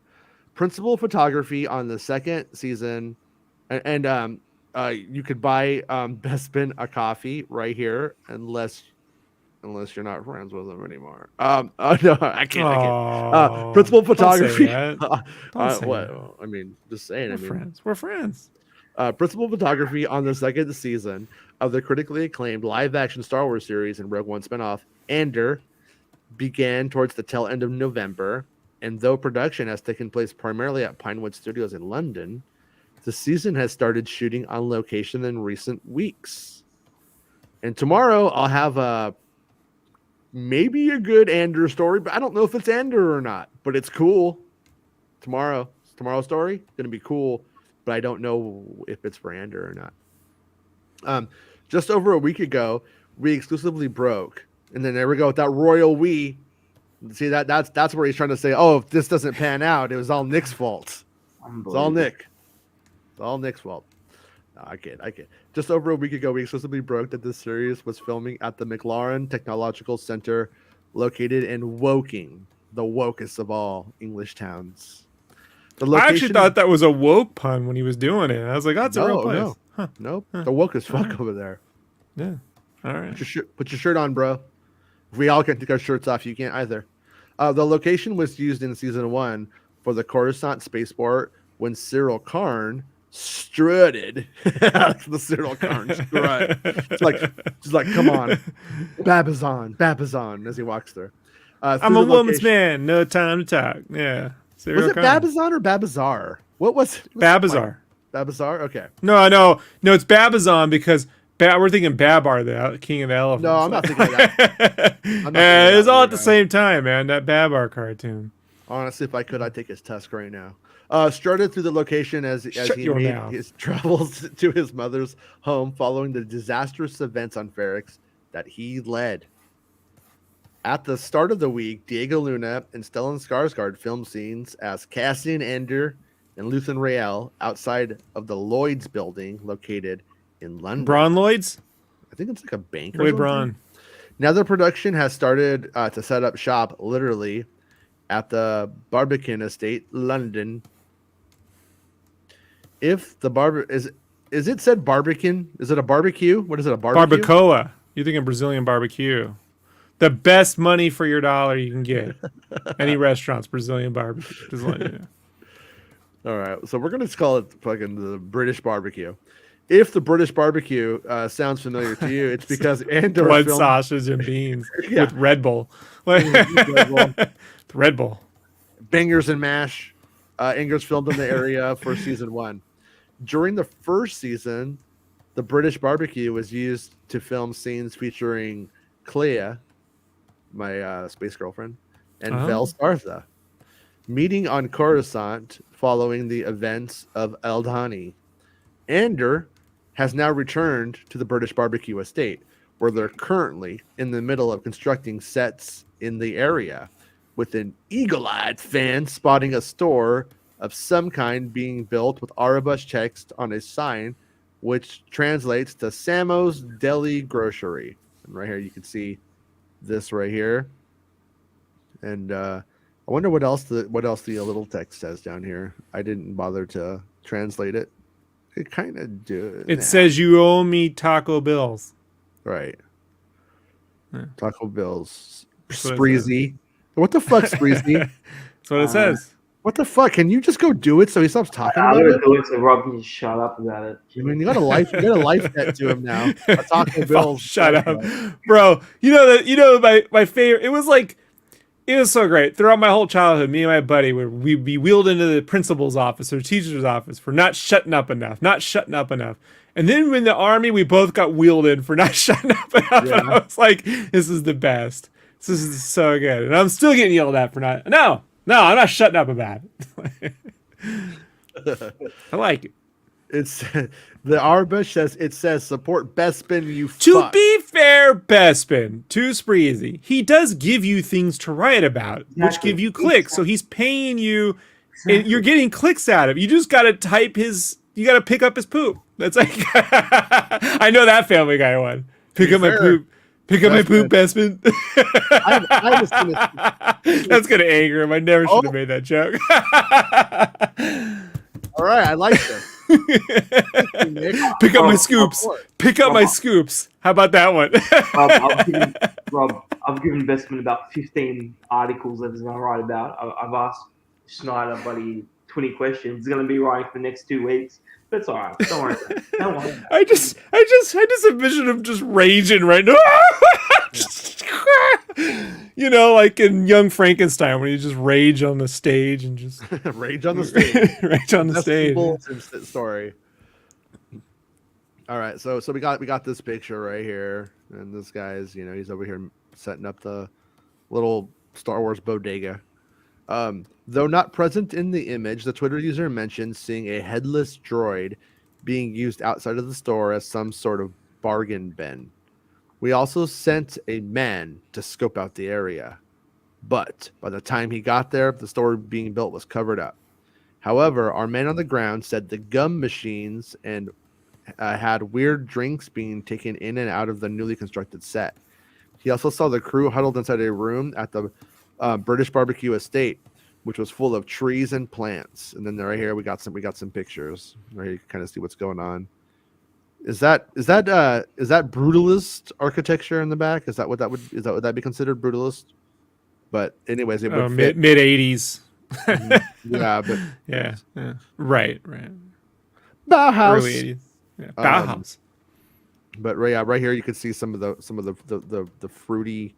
Principal photography on the second season, and you could buy Bespin a coffee right here, unless you're not friends with him anymore. No, I can't. Principal photography. Don't say What? that. I mean, just saying. We're friends. Principal photography on the second season of the critically acclaimed live-action Star Wars series and Rogue One spinoff, Andor, began towards the tail end of November, and though production has taken place primarily at Pinewood Studios in London, the season has started shooting on location in recent weeks. And tomorrow I'll have maybe a good Andor story, but I don't know if it's Andor or not, but it's cool. Tomorrow's story going to be cool. But I don't know if it's for Andor or not. Just over a week ago, we exclusively broke, and then there we go with that royal we. See that's where he's trying to say, oh, if this doesn't pan out, it was all Nick's fault. It's all Nick. It's all Nick's fault. No, I kid. Just over a week ago, we exclusively broke that this series was filming at the McLaren Technological Center, located in Woking, the wokest of all English towns. I actually thought that was a woke pun when he was doing it. I was like, that's a real place. No. Huh. Nope. The woke as fuck over there. Yeah. All right. Put your shirt on, bro. If we all can take our shirts off, you can't either. The location was used in season 1 for the Coruscant spaceport when Cyril Karn strutted. The Cyril Karn strut. Just like, come on. Babazon, as he walks through. I'm a woman's man. No time to talk. Yeah. Was it Babazon or Babazar? What was Babazar? Babazar? Okay. No, it's Babazon because we're thinking Babar, the king of the elephants. No, I'm not thinking of that. It's all at the same time, man. That Babar cartoon. Honestly, if I could, I'd take his tusk right now. Strutted through the location as he made his travels to his mother's home following the disastrous events on Ferrix that he led. At the start of the week, Diego Luna and Stellan Skarsgård filmed scenes as Cassian Andor and Luthen Rael outside of the Lloyd's building located in London. Braun Lloyd's? I think it's like a bank or Lloyd something. Braun. Now the production has started to set up shop literally at the Barbican Estate, London. If the is it said Barbican? Is it a barbecue? What is it? A barbecue? Barbacoa. You're thinking Brazilian barbecue. The best money for your dollar you can get. Any restaurants, Brazilian barbecue. Just let you know. All right, so we're gonna call it fucking the British barbecue. If the British barbecue sounds familiar to you, it's because Andor Blood filmed... sausage and beans Yeah. with Red Bull. Red Bull. Bangers and mash. Anger's filmed in the area for season 1. During the first season, the British barbecue was used to film scenes featuring Clea, my space girlfriend, and Vel Starza, meeting on Coruscant following the events of Eldhani. Andor has now returned to the British barbecue estate, where they're currently in the middle of constructing sets in the area, with an eagle-eyed fan spotting a store of some kind being built with Arabush text on a sign, which translates to Samo's Deli Grocery. And right here you can see this right here. And I wonder what else the little text says down here. I didn't bother to translate it. It kind of do. It says you owe me Taco Bills. Right. Yeah. Taco Bills. That's what it Spreezy. What the fuck, Spreezy? That's what it says. What the fuck? Can you just go do it so he stops talking I'm about gonna it? do it so Rob can just shut up about it. I mean, you got a life debt to him now. A Taco Oh, Bill. shut up, bro. My favorite. It was so great throughout my whole childhood. Me and my buddy we'd be wheeled into the principal's office or teacher's office for not shutting up enough. And then in the army, we both got wheeled in for not shutting up enough. Yeah. And I was like, this is the best. This is so good. And I'm still getting yelled at for not. No, I'm not shutting up about it. I like it. It's the Arbush says it says support Bespin, you To fuck. be fair, Bespin, to Spreezy, he does give you things to write about, which give you clicks. So he's paying you, and you're getting clicks out of it. You just got to you got to pick up his poop. That's like, I know that Family Guy one. Pick up my poop. Pick up my poop, Bespin. I was gonna... That's going to anger him. I never should have made that joke. All right, I like this. Pick up my scoops. Pick up my scoops. How about that one? Rob, I've given Bestman about 15 articles that he's going to write about. I've asked Schneider, buddy, 20 questions. He's going to be writing for the next 2 weeks. That's all right. Don't worry about it. Don't worry. I just envision him just raging right now. You know, like in Young Frankenstein, when you just rage on the stage and just Rage on the stage. rage on the stage. Story. All right, so we got this picture right here, and this guy's he's over here setting up the little Star Wars bodega. Though not present in the image, the Twitter user mentioned seeing a headless droid being used outside of the store as some sort of bargain bin. We also sent a man to scope out the area, but by the time he got there, the store being built was covered up. However, our man on the ground said the gum machines and had weird drinks being taken in and out of the newly constructed set. He also saw the crew huddled inside a room at the British barbecue estate, which was full of trees and plants. And then right here we got some pictures. Right here you can kind of see what's going on. Is that brutalist architecture in the back? Is that what that be considered, brutalist? But anyways, it would mid 80s. Yeah, but yeah. Right. Bauhaus. Early 80s. Yeah. Bauhaus. But right here you can see some of the fruity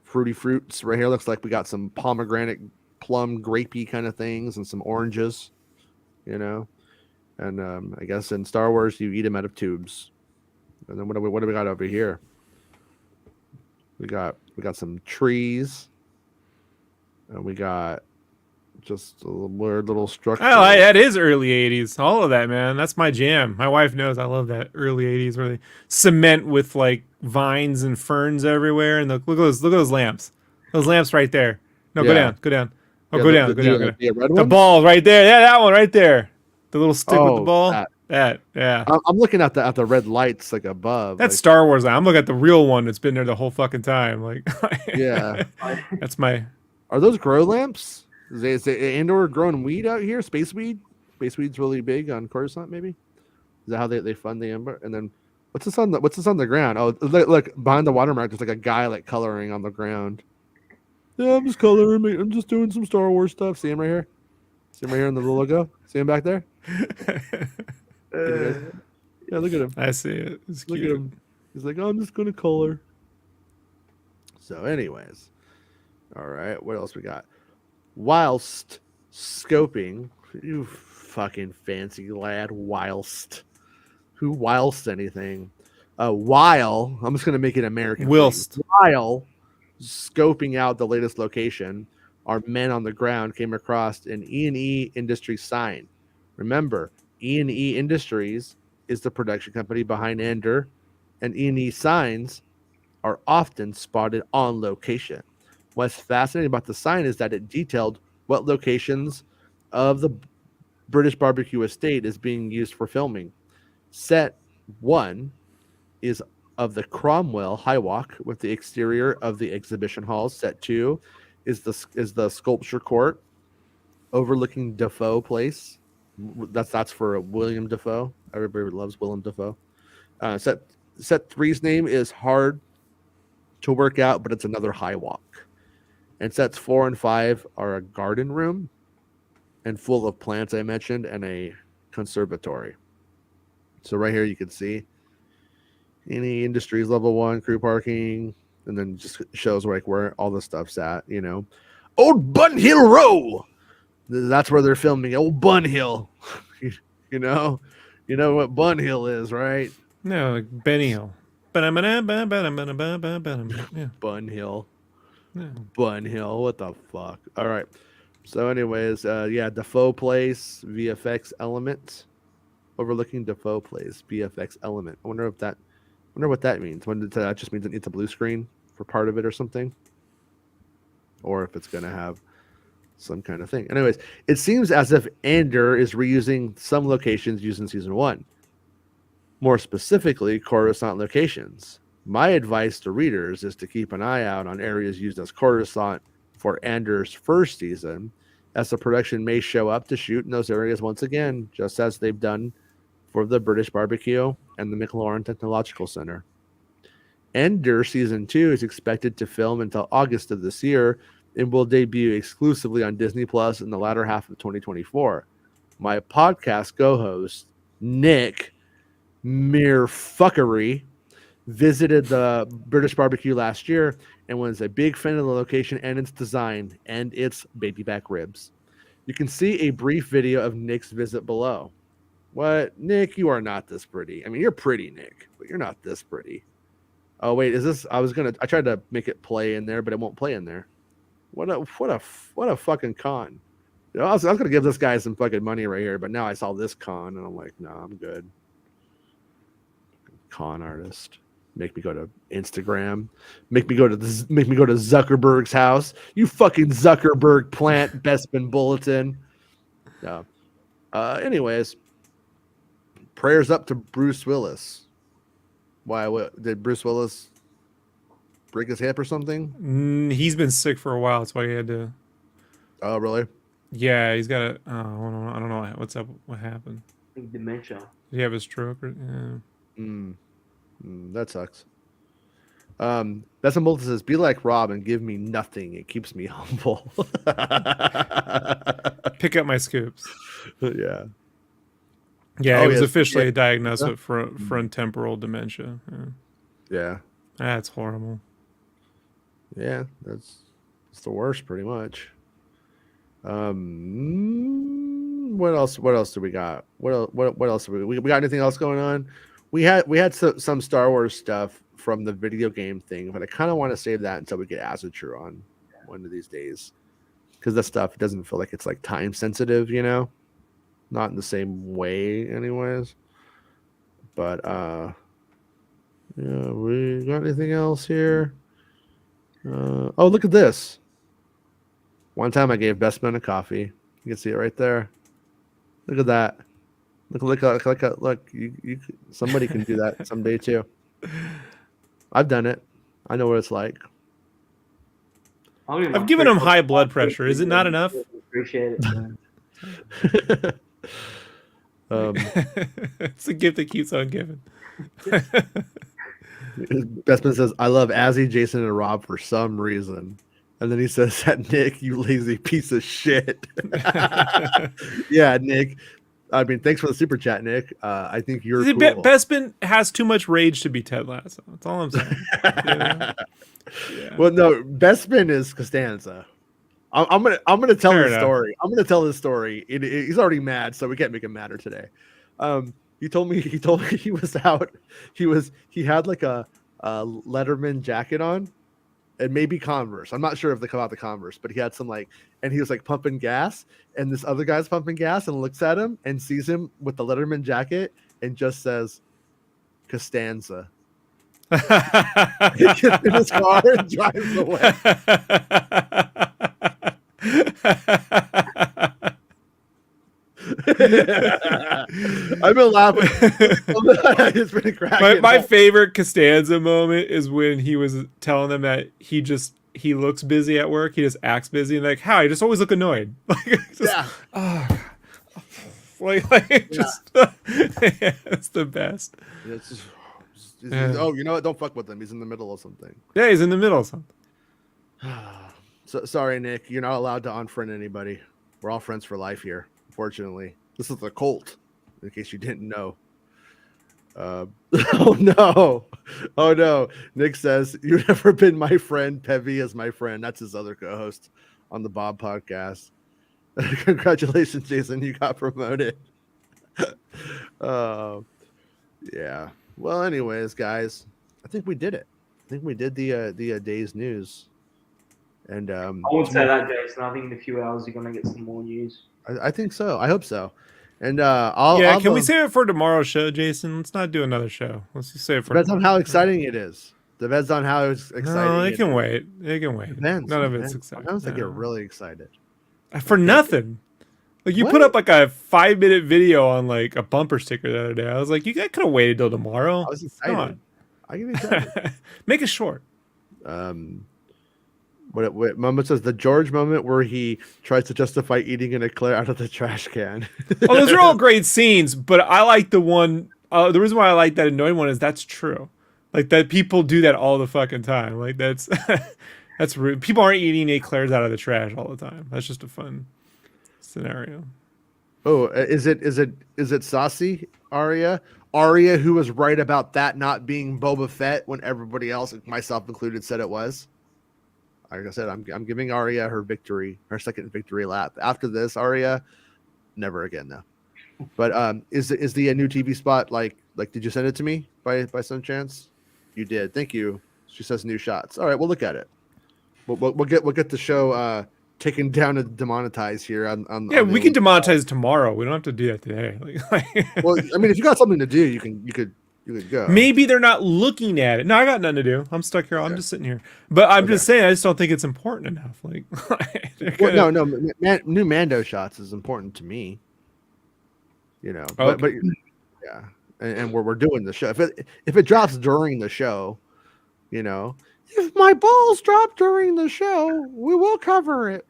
fruits. Right here looks like we got some pomegranate, plum, grapey kind of things, and some oranges. And I guess in Star Wars you eat them out of tubes. And then what do we got over here? We got some trees, and we got just a weird little structure. Oh, that is early 80s. All of that, man. That's my jam. My wife knows I love that early 80s where they cement with like vines and ferns everywhere. And look at those lamps. Those lamps right there. No, Yeah. go down. Oh, Yeah, go down. the red The ones? ball right there. Yeah, that one right there. The little stick with the Oh, ball. that. That, yeah. I'm looking at the red lights like above. That's like, Star Wars. I'm looking at the real one that's been there the whole fucking time. Like, yeah. that's my. Are those grow lamps? Is Andor growing weed out here? Space weed? Space weed's really big on Coruscant, maybe? Is that how they fund the Ember? And then what's this on the ground? Oh, look behind the watermark. There's like a guy like coloring on the ground. Yeah, I'm just coloring. I'm just doing some Star Wars stuff. See him right here. See him right here in the logo. See him back there. Yeah, look at him. I see it. It's Look cute. at him. He's like, oh, I'm just gonna color. So, anyways, all right. What else we got? Whilst scoping, you fucking fancy lad. Whilst anything? While I'm just gonna make it American. for you. Whilst. While scoping out the latest location, our men on the ground came across an E&E Industries sign. Remember, E&E Industries is the production company behind Andor, and E&E signs are often spotted on location. What's fascinating about the sign is that it detailed what locations of the British barbecue estate is being used for filming. Set 1 is of the Cromwell High Walk with the exterior of the exhibition halls. Set 2 is the sculpture court overlooking Defoe Place. That's for William Defoe. Everybody loves Willem Dafoe. Set 3's name is hard to work out, but it's another high walk. And sets 4 and 5 are a garden room and full of plants I mentioned, and a conservatory. So right here you can see any industries level 1 crew parking, and then just shows like where all the stuff's at. Old Bun Hill Row. That's where they're filming. Old Bun Hill. You know what Bun Hill is, right? No, like Benny Hill. Yeah. Bun Hill. Yeah. Bun Hill. What the fuck? All right. So, anyways, Defoe Place, VFX Element, overlooking Defoe Place, VFX Element. I wonder what that means. That just means it needs a blue screen for part of it or something, or if it's gonna have some kind of thing. Anyways, it seems as if Andor is reusing some locations used in season 1. More specifically, Coruscant locations. My advice to readers is to keep an eye out on areas used as Coruscant for Andor's first season, as the production may show up to shoot in those areas once again, just as they've done for the British Barbecue and the McLaurin Technological Center. Andor Season 2 is expected to film until August of this year and will debut exclusively on Disney Plus in the latter half of 2024. My podcast co-host, Nick Merefuckery, visited the British Barbecue last year and was a big fan of the location and its design and its baby back ribs. You can see a brief video of Nick's visit below. What? Nick, you are not this pretty. I mean, you're pretty, Nick, but you're not this pretty. Oh, wait, is this? I tried to make it play in there, but it won't play in there. What a fucking con. I was going to give this guy some fucking money right here, but now I saw this con and I'm like, no, I'm good. Con artist. Make me go to Instagram. Make me go to Zuckerberg's house. You fucking Zuckerberg plant Bespin Bulletin. No. Anyways, prayers up to Bruce Willis. Why? What did Bruce Willis break his hip or something? He's been sick for a while. That's why he had to. Oh, really? Yeah, he's got a. I don't know what's up. What happened? I think dementia. Did he have a stroke? Or, That sucks. Best Multi says, "Be like Rob and give me nothing. It keeps me humble." Pick up my scoops. Yeah. Yeah, Oh, he was yes. officially diagnosed with frontemporal dementia. Yeah. That's horrible. Yeah, that's the worst, pretty much. What else do we got? What else do we got? Anything else going on? We had some Star Wars stuff from the video game thing, but I kind of want to save that until we get Azature on one of these days, because that stuff doesn't feel like it's like time sensitive, not in the same way, anyways. But yeah, we got anything else here? Oh, look at this. One time I gave Bestman a coffee. You can see it right there. Look at that. Look. You somebody can do that someday too. I've done it. I know what it's like. I've given him high blood pressure. Is it not enough? Appreciate it. It's a gift that keeps on giving. Bestman says, "I love Azzy, Jason, and Rob for some reason," and then he says, "That Nick, you lazy piece of shit." Yeah, Nick. I mean, thanks for the super chat, Nick. I think you're cool. Bestman has too much rage to be Ted Lasso. That's all I'm saying. Yeah. Well, no, Bestman is Costanza. I'm gonna tell Fair his enough. story. I'm gonna tell his story. He's already mad, so we can't make him madder today. He told me he was out. He had like a Letterman jacket on, and maybe Converse. I'm not sure if they come out the Converse, but he had some and he was like pumping gas, and this other guy's pumping gas and looks at him and sees him with the Letterman jacket and just says, "Costanza." He gets in his car and drives away. I've been laughing. It's been cracking. My favorite Costanza moment is when he was telling them that he looks busy at work. He just acts busy, and like, how? He just always look annoyed. Yeah. It's the best. Oh, you know what? Don't fuck with him. He's in the middle of something. Yeah, he's in the middle of something. So sorry, Nick. You're not allowed to unfriend anybody. We're all friends for life here. Unfortunately, this is a cult. In case you didn't know. Oh no. Nick says, "You've never been my friend. Pevy is my friend." That's his other co-host on the Bob podcast. Congratulations, Jason. You got promoted. Yeah. Well, anyways, guys, I think we did it. I think we did the day's news. And I won't say that, Jason. I think in a few hours you're gonna get some more news. I think so. I hope so. And can we save it for tomorrow's show, Jason? Let's not do another show. Let's just save it for. Depends on how exciting it is. Depends on how exciting. No, it can wait. It can wait. Depends. None of it's exciting. Sometimes I get really excited for nothing. Like you put up like a 5-minute video on like a bumper sticker the other day. I was like, you guys could have waited till tomorrow. I was excited. Come on. I get excited. Make it short. What Mama says, the George moment where he tries to justify eating an eclair out of the trash can. Oh, those are all great scenes, but I like the one. The reason why I like that annoying one is that's true. Like that people do that all the fucking time. Like that's that's rude. People aren't eating eclairs out of the trash all the time. That's just a fun scenario. Oh, is it Saucy Arya? Arya, who was right about that not being Boba Fett when everybody else, myself included, said it was. Like I said, I'm giving Arya her victory, her second victory lap. After this, Arya, never again though. But is the new TV spot like did you send it to me by some chance? You did. Thank you. She says new shots. All right, we'll look at it. We'll get the show taken down and demonetized here on we can demonetize it tomorrow. We don't have to do that today. Well, I mean, if you got something to do, you could go. Maybe they're not looking at it. No, I got nothing to do. I'm stuck here. I'm just sitting here. But I'm just saying, I just don't think it's important enough. Like, well, no, new Mando shots is important to me. You know, but yeah, and we're doing the show. If it drops during the show, you know, if my balls drop during the show, we will cover it.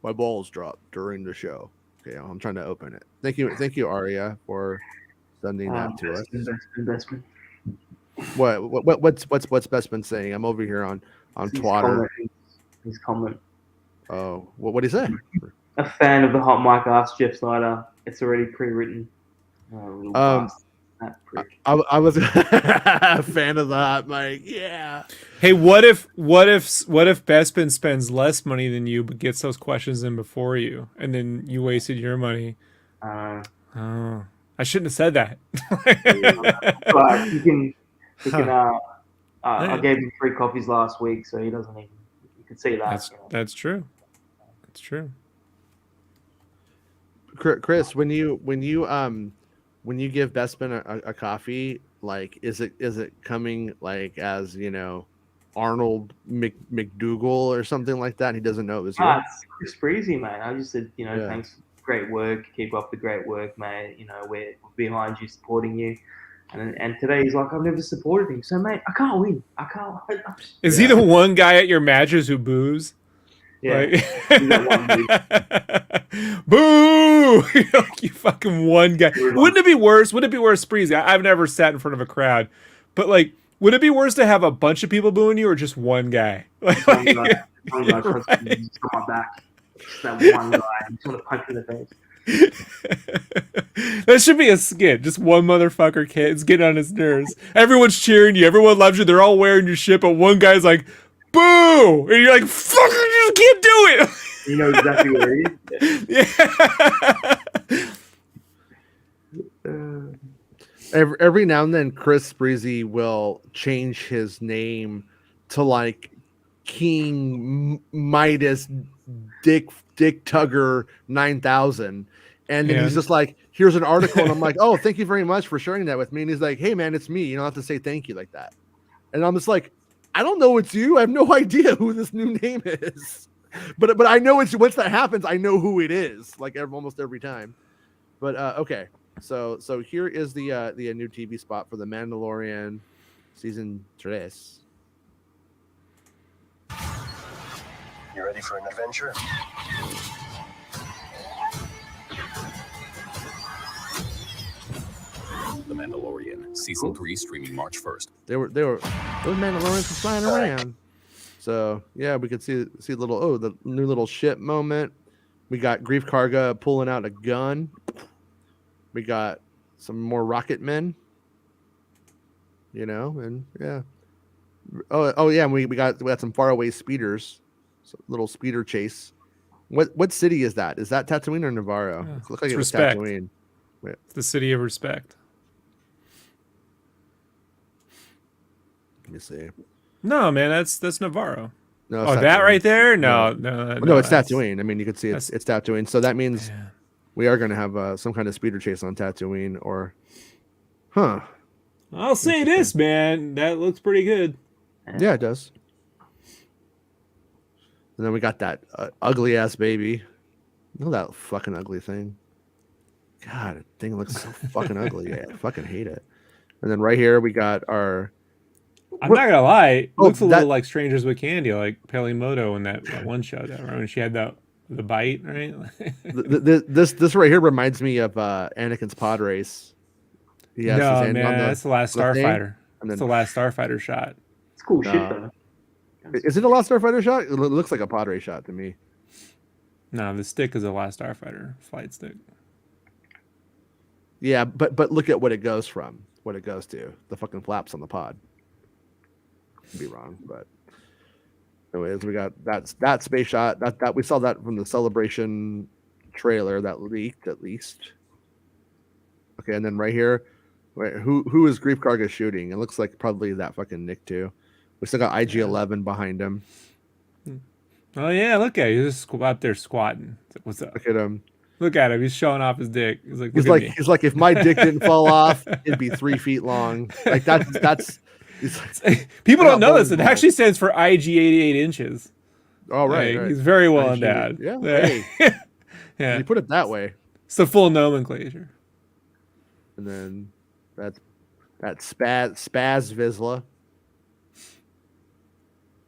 My balls drop during the show. Okay, I'm trying to open it. Thank you, Arya, for sending that to us. Investment. What's Bestman saying? I'm over here on Twitter. His comment. Oh, what did he say? A fan of the hot mic asked Jeff Snyder. It's already pre-written. I was a fan of the hot mic. Yeah. Hey, what if Bespin spends less money than you but gets those questions in before you, and then you wasted your money? I shouldn't have said that. But I gave him 3 copies last week, so he doesn't even. You can see that. That's true. That's true. Chris, when you give Bestman a coffee, like is it coming like as Arnold McDougal or something like that? And he doesn't know it was you. It's Chris Breezy, man. I just said thanks great work. Keep up the great work, mate. You know, we're behind you, supporting you. And today he's like, I've never supported him. So, mate, I can't win. I can't. Is he the one guy at your matches who boos? Yeah. Like, He's that one dude. boo! You're like, you fucking one guy. Wouldn't it be worse? Would it be worse, Spreezy? I've never sat in front of a crowd, but like, would it be worse to have a bunch of people booing you or just one guy? Like, One guy tries to just come back. Just that one guy. I just want to punch him in the face. That should be a skit. Just one motherfucker kids getting on his nerves. Everyone's cheering you. Everyone loves you. They're all wearing your shit, but one guy's like, boo! And you're like, fuck, you just can't do it. You know exactly where he is. Yeah. Every now and then, Chris Breezy will change his name to like King Midas Dick Tugger 9000, and then he's just like, "Here's an article," and I'm like, "Oh, thank you very much for sharing that with me." And he's like, "Hey, man, it's me. You don't have to say thank you like that." And I'm just like, "I don't know it's you. I have no idea who this new name is." But I know it's once that happens, I know who it is. Like almost every time. But okay. So here is the new TV spot for The Mandalorian season 3. You ready for an adventure? The Mandalorian season 3 streaming March 1st. Those Mandalorians were flying around. So yeah, we could see the new little ship moment. We got Grief Karga pulling out a gun. We got some more rocket men, and yeah. Oh yeah, and we got some faraway speeders, little speeder chase. What city is that? Is that Tatooine or Navarro? Yeah, It looked like it was respect. Tatooine. It's the city of respect. Let me see. No, man, that's Navarro. No, it's Oh, that Tatooine. right there? No, it's that's- Tatooine. I mean, you could see it's Tatooine. So that means Yeah. we are going to have some kind of speeder chase on Tatooine, or, huh? I'll say this, man. That looks pretty good. Yeah, it does. And then we got that ugly ass baby. Look at that fucking ugly thing. God, that thing looks so fucking ugly. Yeah, I fucking hate it. And then right here we got our. I'm not gonna lie. It Oh, looks a that- little like Strangers with Candy, like Peli Moto in that one show. That when she had the bite, right? This right here reminds me of Anakin's pod race. He has his No, hand man, on that's the last the thing, Starfighter. and That's then- the last Starfighter shot. It's cool shit, though. Is it a Last Starfighter shot? It looks like a pod race shot to me. No, the stick is a last Starfighter flight stick. Yeah, but look at what it goes from. What it goes to. The fucking flaps on the pod. Could be wrong, but anyways, we got that space shot. That we saw that from the Celebration trailer that leaked at least. Okay, and then right here, wait, who is Grief Karga shooting? It looks like probably that fucking Nick too. We still got IG-11 behind him. Oh yeah, look at him. He's just up there squatting. What's up? Look at him. Look at him. He's showing off his dick. He's like, He's look like at me. he's like, if my dick didn't fall off, it'd be 3 feet long. Like that's. He's like, People Yeah, don't know this. It bowling actually stands for IG 88 inches. oh right, Like, right. He's very well IG, endowed. yeah, hey. Yeah. You put it that way, It's the full nomenclature. and then that Spaz Vizsla.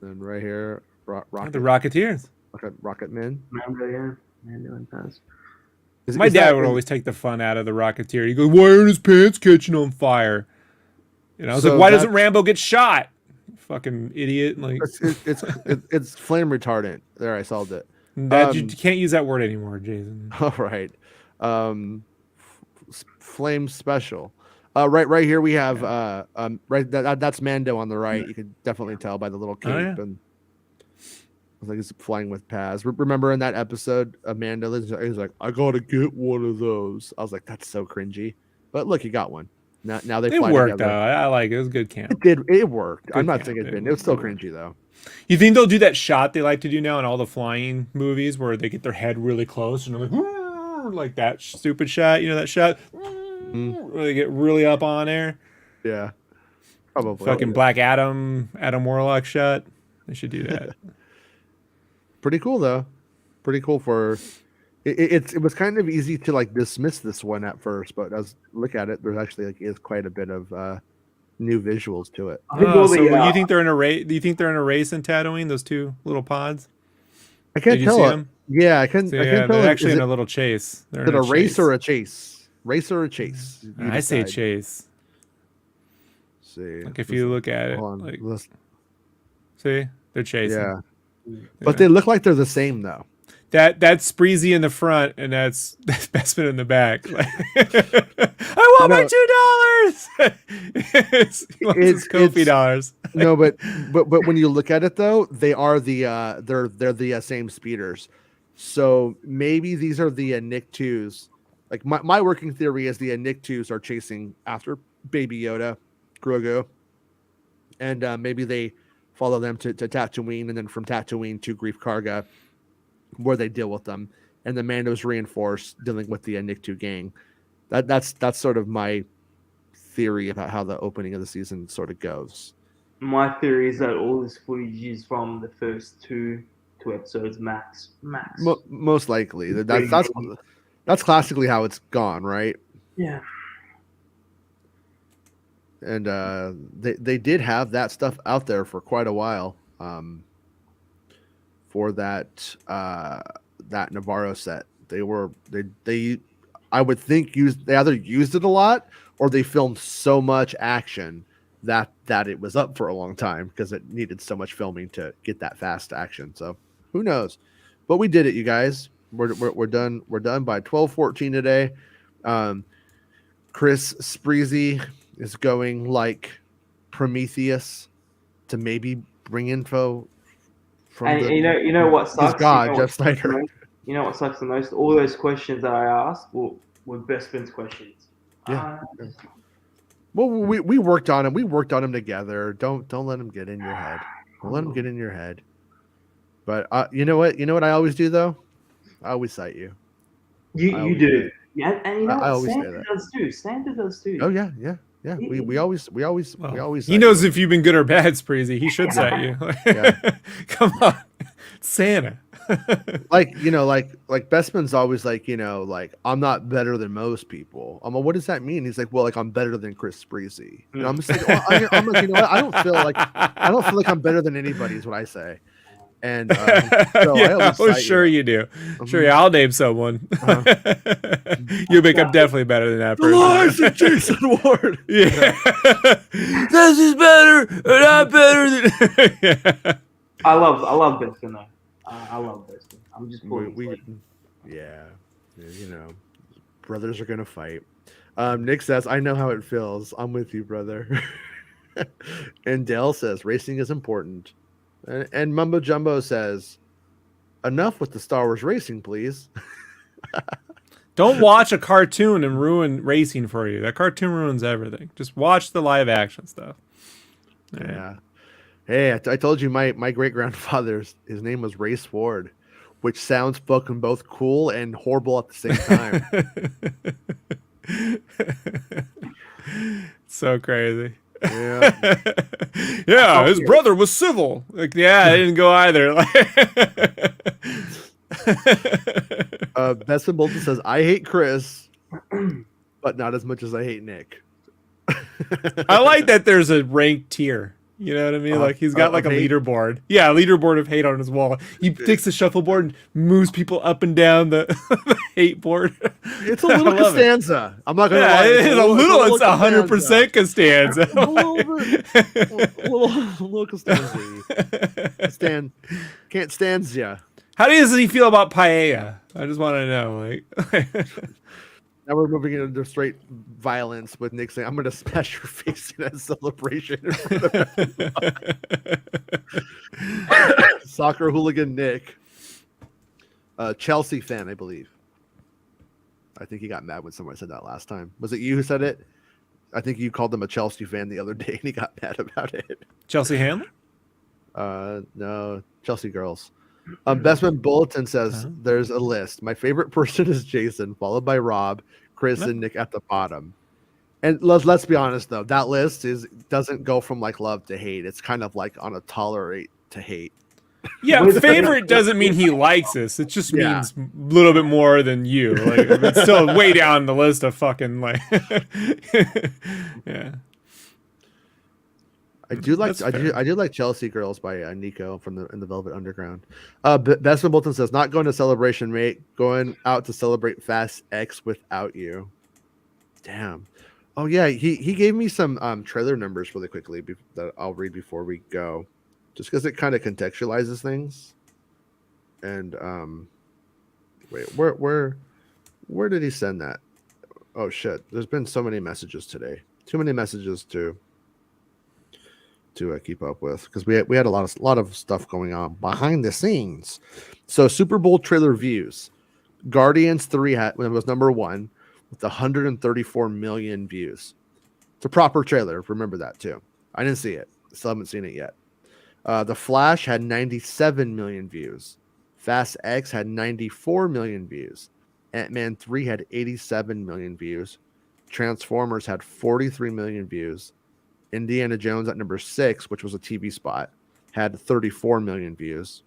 Then right here, Rocket The Rocketeers. Rocket Men. Mando, yeah. Mando and Paz. My Is dad that would in- always take the fun out of the Rocketeer. He goes, "Why aren't his pants catching on fire?" And I was So like, "Why doesn't that's- Rambo get shot?" Fucking idiot! Like it's flame retardant. There, I solved it. that. You can't use that word anymore, Jason. All right. Flame special. Right here we have right that's Mando on the right. You could definitely tell by the little cape yeah. and I think he's flying with Paz. Remember in that episode, Mando he's like, I gotta get one of those. I was like, that's so cringy. But look, he got one. Now they It fly worked together. though. I like it. It was good camp. It worked. Good I'm not camp, saying it it didn't. It was still worked. cringy though. You think they'll do that shot they like to do now in all the flying movies where they get their head really close and they're like that stupid shot? You know that shot where they get really up on there. Yeah. Probably. Fucking Black Adam Warlock shot. They should do that. Pretty cool though. Pretty cool for It was kind of easy to like dismiss this one at first, but as look at it, there's actually like is quite a bit of new visuals to it. I think Oh, all so the you think they're in a race? Do you think they're in a race in Tatooine? Those two little pods? I can't Did you tell see it. them? Yeah, I can. So, I yeah, can tell. they're actually Is in it, a little chase. They're is in it a race chase. or a chase? Race or a chase? You I say decide. chase. See, Like if you look at it, hold on. like Let's- see, they're chasing. yeah, but they look like they're the same though. That's Spreezy in the front, and that's Bestman in the back. Like, I want my $2. He wants his Kofi dollars. No, but when you look at it though, they are the they're the same speeders. So maybe these are the Nick 2s. Like my working theory is the Nick 2s are chasing after Baby Yoda, Grogu, and maybe they follow them to Tatooine, and then from Tatooine to Grief Karga, where they deal with them, and the Mandos reinforce dealing with the Nick 2 gang. That's sort of my theory about how the opening of the season sort of goes. My theory is that all this footage is from the first two episodes max. Most likely. That's classically how it's gone, right? Yeah. And they did have that stuff out there for quite a while. For that Navarro set, they I would think they either used it a lot or they filmed so much action that it was up for a long time because it needed so much filming to get that fast action. So who knows? But we did it, you guys. We're done. We're done by 12:14 today. Chris Spreezy is going like Prometheus to maybe bring info from And you know what sucks? God, Jeff Snyder. You know what sucks the most? All those questions that I asked were Bestman's questions. Yeah. Well, we worked on him. We worked on him together. Don't let him get in your head. Don't let him get in your head. But you know what? You know what I always do though? I always cite you. You do. Yeah, and you know I what? always say Santa that. does too. Santa does too. Oh yeah. We always. He cite knows you. if you've been good or bad, Spreezy. He should cite you. Yeah. Come on, Santa. like Bestman's always like, like I'm not better than most people. I'm like, what does that mean? He's like, well, like I'm better than Chris Spreezy. And I'm just like, well, I'm like, you know what? I don't feel like I'm better than anybody is what I say. And so yeah, sure you do. Sure, yeah, I'll name someone. You make I'm definitely better than that person. Lies of Jason Ward. Yeah, this is better, and I'm better than. Yeah. I love Bestman though. I love Bestman. I'm just yeah, brothers are gonna fight. Nick says, I know how it feels. I'm with you, brother. And Dale says, racing is important. And Mumbo Jumbo says, enough with the Star Wars racing, please. Don't watch a cartoon and ruin racing for you. That cartoon ruins everything. Just watch the live action stuff. Yeah. Hey, I told you my great grandfather's his name was Ray Sword, which sounds fucking both cool and horrible at the same time. So crazy. Yeah. Yeah, his brother was civil. Like, yeah, I didn't go either. Besson Bolton says, I hate Chris, but not as much as I hate Nick. I like that there's a ranked tier. You know what I mean? Like he's got like a leaderboard. Yeah, a leaderboard of hate on his wall. He takes the shuffleboard and moves people up and down the hate board. It's a little Costanza. I'm not gonna lie. It's it's 100% Costanza. A little Costanza. Can't stand ya. How does he feel about paella? I just want to know. Like, now we're moving into straight violence with Nick saying, "I'm going to smash your face in a celebration." In front of Soccer hooligan Nick, Chelsea fan, I believe. I think he got mad when someone said that last time. Was it you who said it? I think you called him a Chelsea fan the other day, and he got mad about it. Chelsea Handler? No, Chelsea girls. Bestman Bulletin says there's a list. My favorite person is Jason, followed by Rob, Chris, and Nick at the bottom. And let's be honest though, that list doesn't go from like love to hate. It's kind of like on a tolerate to hate. Yeah, Where's the- favorite doesn't mean he likes this. It just Yeah. means a little bit more than you. Like, it's still way down the list of fucking like. Yeah. I do like That's fair. I do like Chelsea Girls by Nico from the Velvet Underground. Best Bolton says not going to Celebration, mate. Going out to celebrate Fast X without you. Damn. Oh yeah, he gave me some trailer numbers really quickly that I'll read before we go, just because it kind of contextualizes things. And wait, where did he send that? Oh shit, there's been so many messages today. Too many messages to keep up with, because we had a lot of stuff going on behind the scenes. So Super Bowl trailer views. Guardians 3 was number 1 with 134 million views. It's a proper trailer. Remember that too. I didn't see it. Still haven't seen it yet. The Flash had 97 million views. Fast X had 94 million views. Ant-Man 3 had 87 million views. Transformers had 43 million views. Indiana Jones at number 6, which was a TV spot, had 34 million views.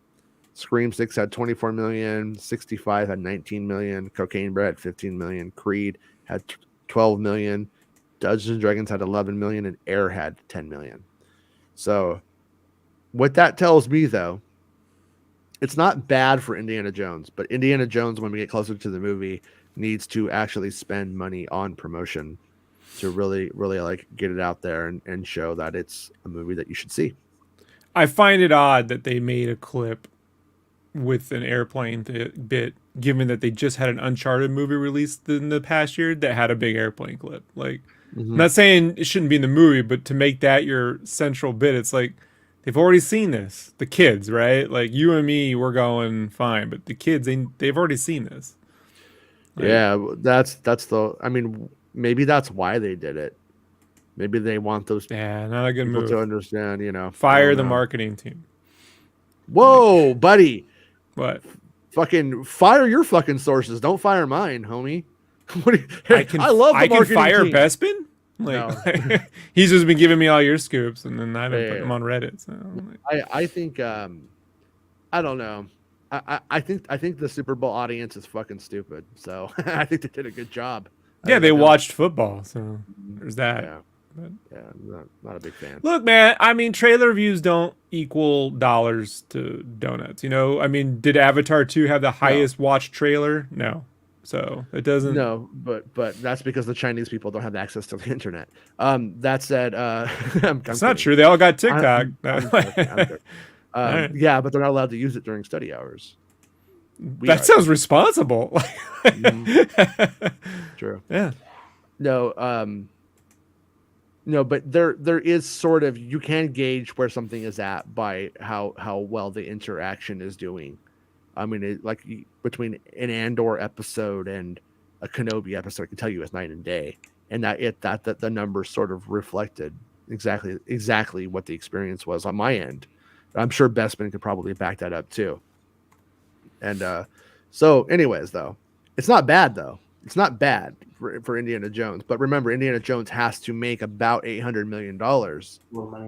Scream 6 had 24 million. 65 had 19 million. Cocaine Bear had 15 million. Creed had 12 million. Dungeons and Dragons had 11 million. And Air had 10 million. So what that tells me, though, it's not bad for Indiana Jones, but Indiana Jones, when we get closer to the movie, needs to actually spend money on promotion to really like get it out there and show that it's a movie that you should see. I find it odd that they made a clip with an airplane bit, given that they just had an Uncharted movie released in the past year that had a big airplane clip. Like, I'm not saying it shouldn't be in the movie, but to make that your central bit, it's like they've already seen this. The kids, right? Like you and me, we're going fine, but the kids, they've already seen this. Like, yeah, that's the. I mean, maybe that's why they did it. Maybe they want those not a good people move. to understand. Fire the marketing team. Whoa, buddy! What? Fucking fire your fucking sources. Don't fire mine, homie. What I love. I The can fire team. Bespin. No. He's just been giving me all your scoops, and then I've been putting them on Reddit. So I think I don't know. I think the Super Bowl audience is fucking stupid. So I think they did a good job. Yeah, they watched football, so there's that. Yeah, I'm not a big fan. Look, man, I mean, trailer views don't equal dollars to donuts. I mean, did Avatar 2 have the highest watched trailer? No. So it doesn't. No, but that's because the Chinese people don't have access to the internet. That said, it's not true. They all got TikTok. I'm joking. Right. Yeah, but they're not allowed to use it during study hours. That sounds responsible. True. Yeah. No, but there is sort of, you can gauge where something is at by how well the interaction is doing. I mean, like between an Andor episode and a Kenobi episode, I can tell you it's night and day, and that the numbers sort of reflected exactly what the experience was on my end. I'm sure Bespin could probably back that up too. And so, anyways, though, it's not bad though. It's not bad for Indiana Jones, but remember, Indiana Jones has to make about $800 million,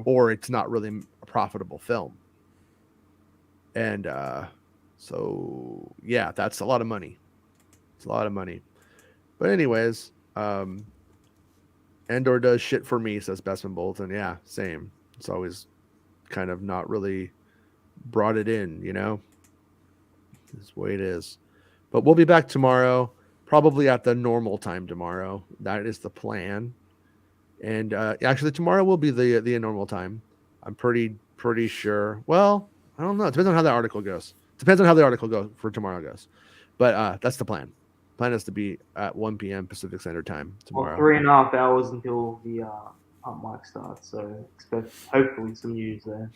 or it's not really a profitable film. And so, yeah, that's a lot of money. It's a lot of money. But anyways, Andor does shit for me, says Bespin Bolton. Yeah, same. It's always kind of not really brought it in, This the way it is. But we'll be back tomorrow, probably at the normal time tomorrow. That is the plan. And actually, tomorrow will be the normal time. I'm pretty sure. Well, I don't know. It depends on how the article goes. Depends on how the article for tomorrow goes. But that's the plan. Plan is to be at 1 p.m. Pacific Standard Time tomorrow. Well, 3.5 hours until the pump mic starts. So expect hopefully some news there.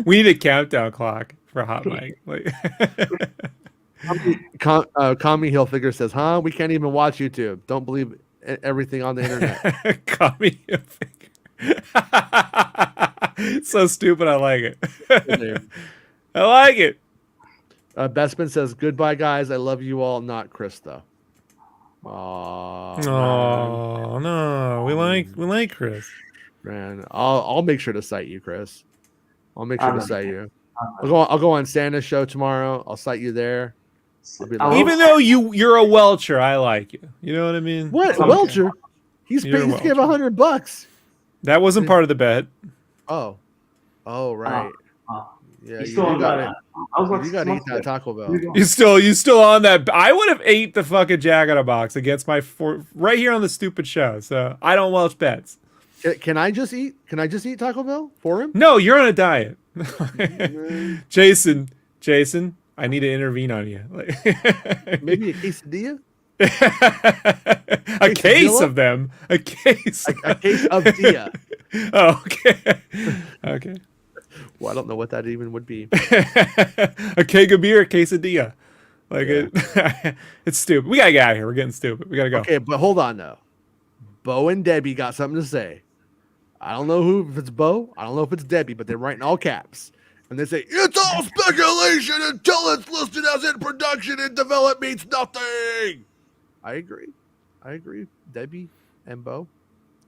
We need a countdown clock for Hot Mic. Like, Kami Hilfiger says, "Huh? We can't even watch YouTube. Don't believe everything on the internet." Kami Hilfiger. So stupid. I like it. I like it. Bespin says, "Goodbye, guys. I love you all. Not Chris, though." Oh no, we like Chris. Man, I'll make sure to cite you, Chris. I'll make sure to cite you. I'll go on Santa's show tomorrow. I'll cite you there. I'll be like, Even though you're a welcher, I like you. You know what I mean? what Welcher? He's You're a paid. He gave Welcher. $100. That wasn't part of the bet. Oh, right. Yeah, He's still on got that. it. I was like, You got to eat 6 months that ago. Taco Bell. You still on that? I would have ate the fucking Jack in a Box against my right here on the stupid show. So I don't welch bets. Can I just eat? Can I just eat Taco Bell for him? No, you're on a diet. Jason, I need to intervene on you. Maybe a quesadilla. A case of them. A case. A case of dia. Oh, okay. Okay. Well, I don't know what that even would be. A keg of beer, a quesadilla. Like it's stupid. We gotta get out of here. We're getting stupid. We gotta go. Okay, but hold on though. Bo and Debbie got something to say. I don't know if it's Bo. I don't know if it's Debbie, but they're writing all caps. And they say, it's all speculation until it's listed as in production and development means nothing. I agree. Debbie and Bo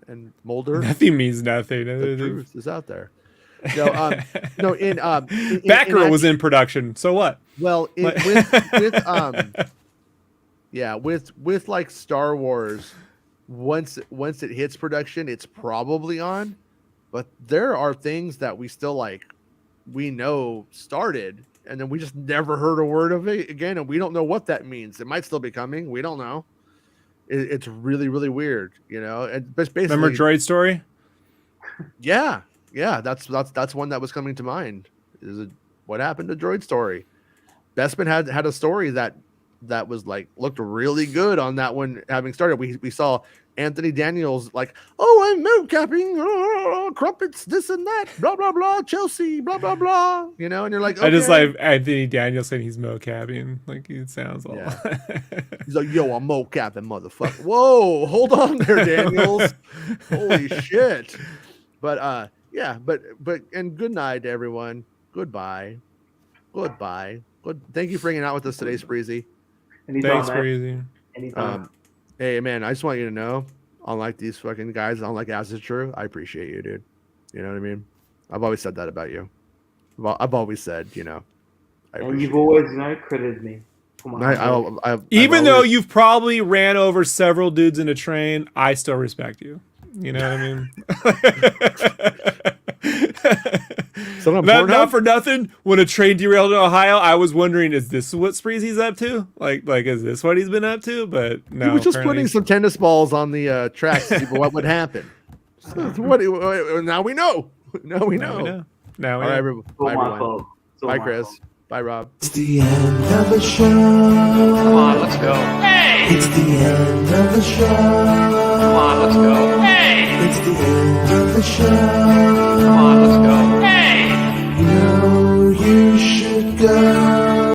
and Mulder. Nothing means nothing. The truth is out there. No, in Batgirl was in production. So what? Well, with like Star Wars, once it hits production, it's probably on. But there are things that we still we know started, and then we just never heard a word of it again, and we don't know what that means. It might still be coming. We don't know. It's really, really weird, And basically, remember Droid Story? Yeah, that's one that was coming to mind. What happened to Droid Story? Bespin had a story that was looked really good on that one having started. We saw Anthony Daniels I'm mocapping, crumpets, this and that, blah blah blah, Chelsea, blah blah blah, and you're like, okay. I just like Anthony Daniels saying he's mocapping, it sounds all. Yeah. He's like, yo, I'm mocapping, motherfucker. Whoa, hold on there, Daniels. Holy shit. But and good night to everyone. Goodbye. Thank you for hanging out with us today, Spreezy. Thanks, Spreezy. Anytime. Hey man, I just want you to know, unlike these fucking guys, unlike As Is True, I appreciate you, dude. You know what I mean? I've always said that about you. I've always said, and you've always, credited me. Even though you've probably ran over several dudes in a train, I still respect you. You know what I mean? Not for nothing. When a train derailed in Ohio, I was wondering, is this what Spreezy's up to? Like, is this what he's been up to? But no, he was just putting some tennis balls on the tracks to see what would happen. So now we know. Now we know. Now we know. Bye, everyone. Bye, Chris. Bye, Rob. It's the end of the show. Come on, let's go. Hey! It's the end of the show. Come on, let's go. Hey! It's the end of the show. Come on, let's go.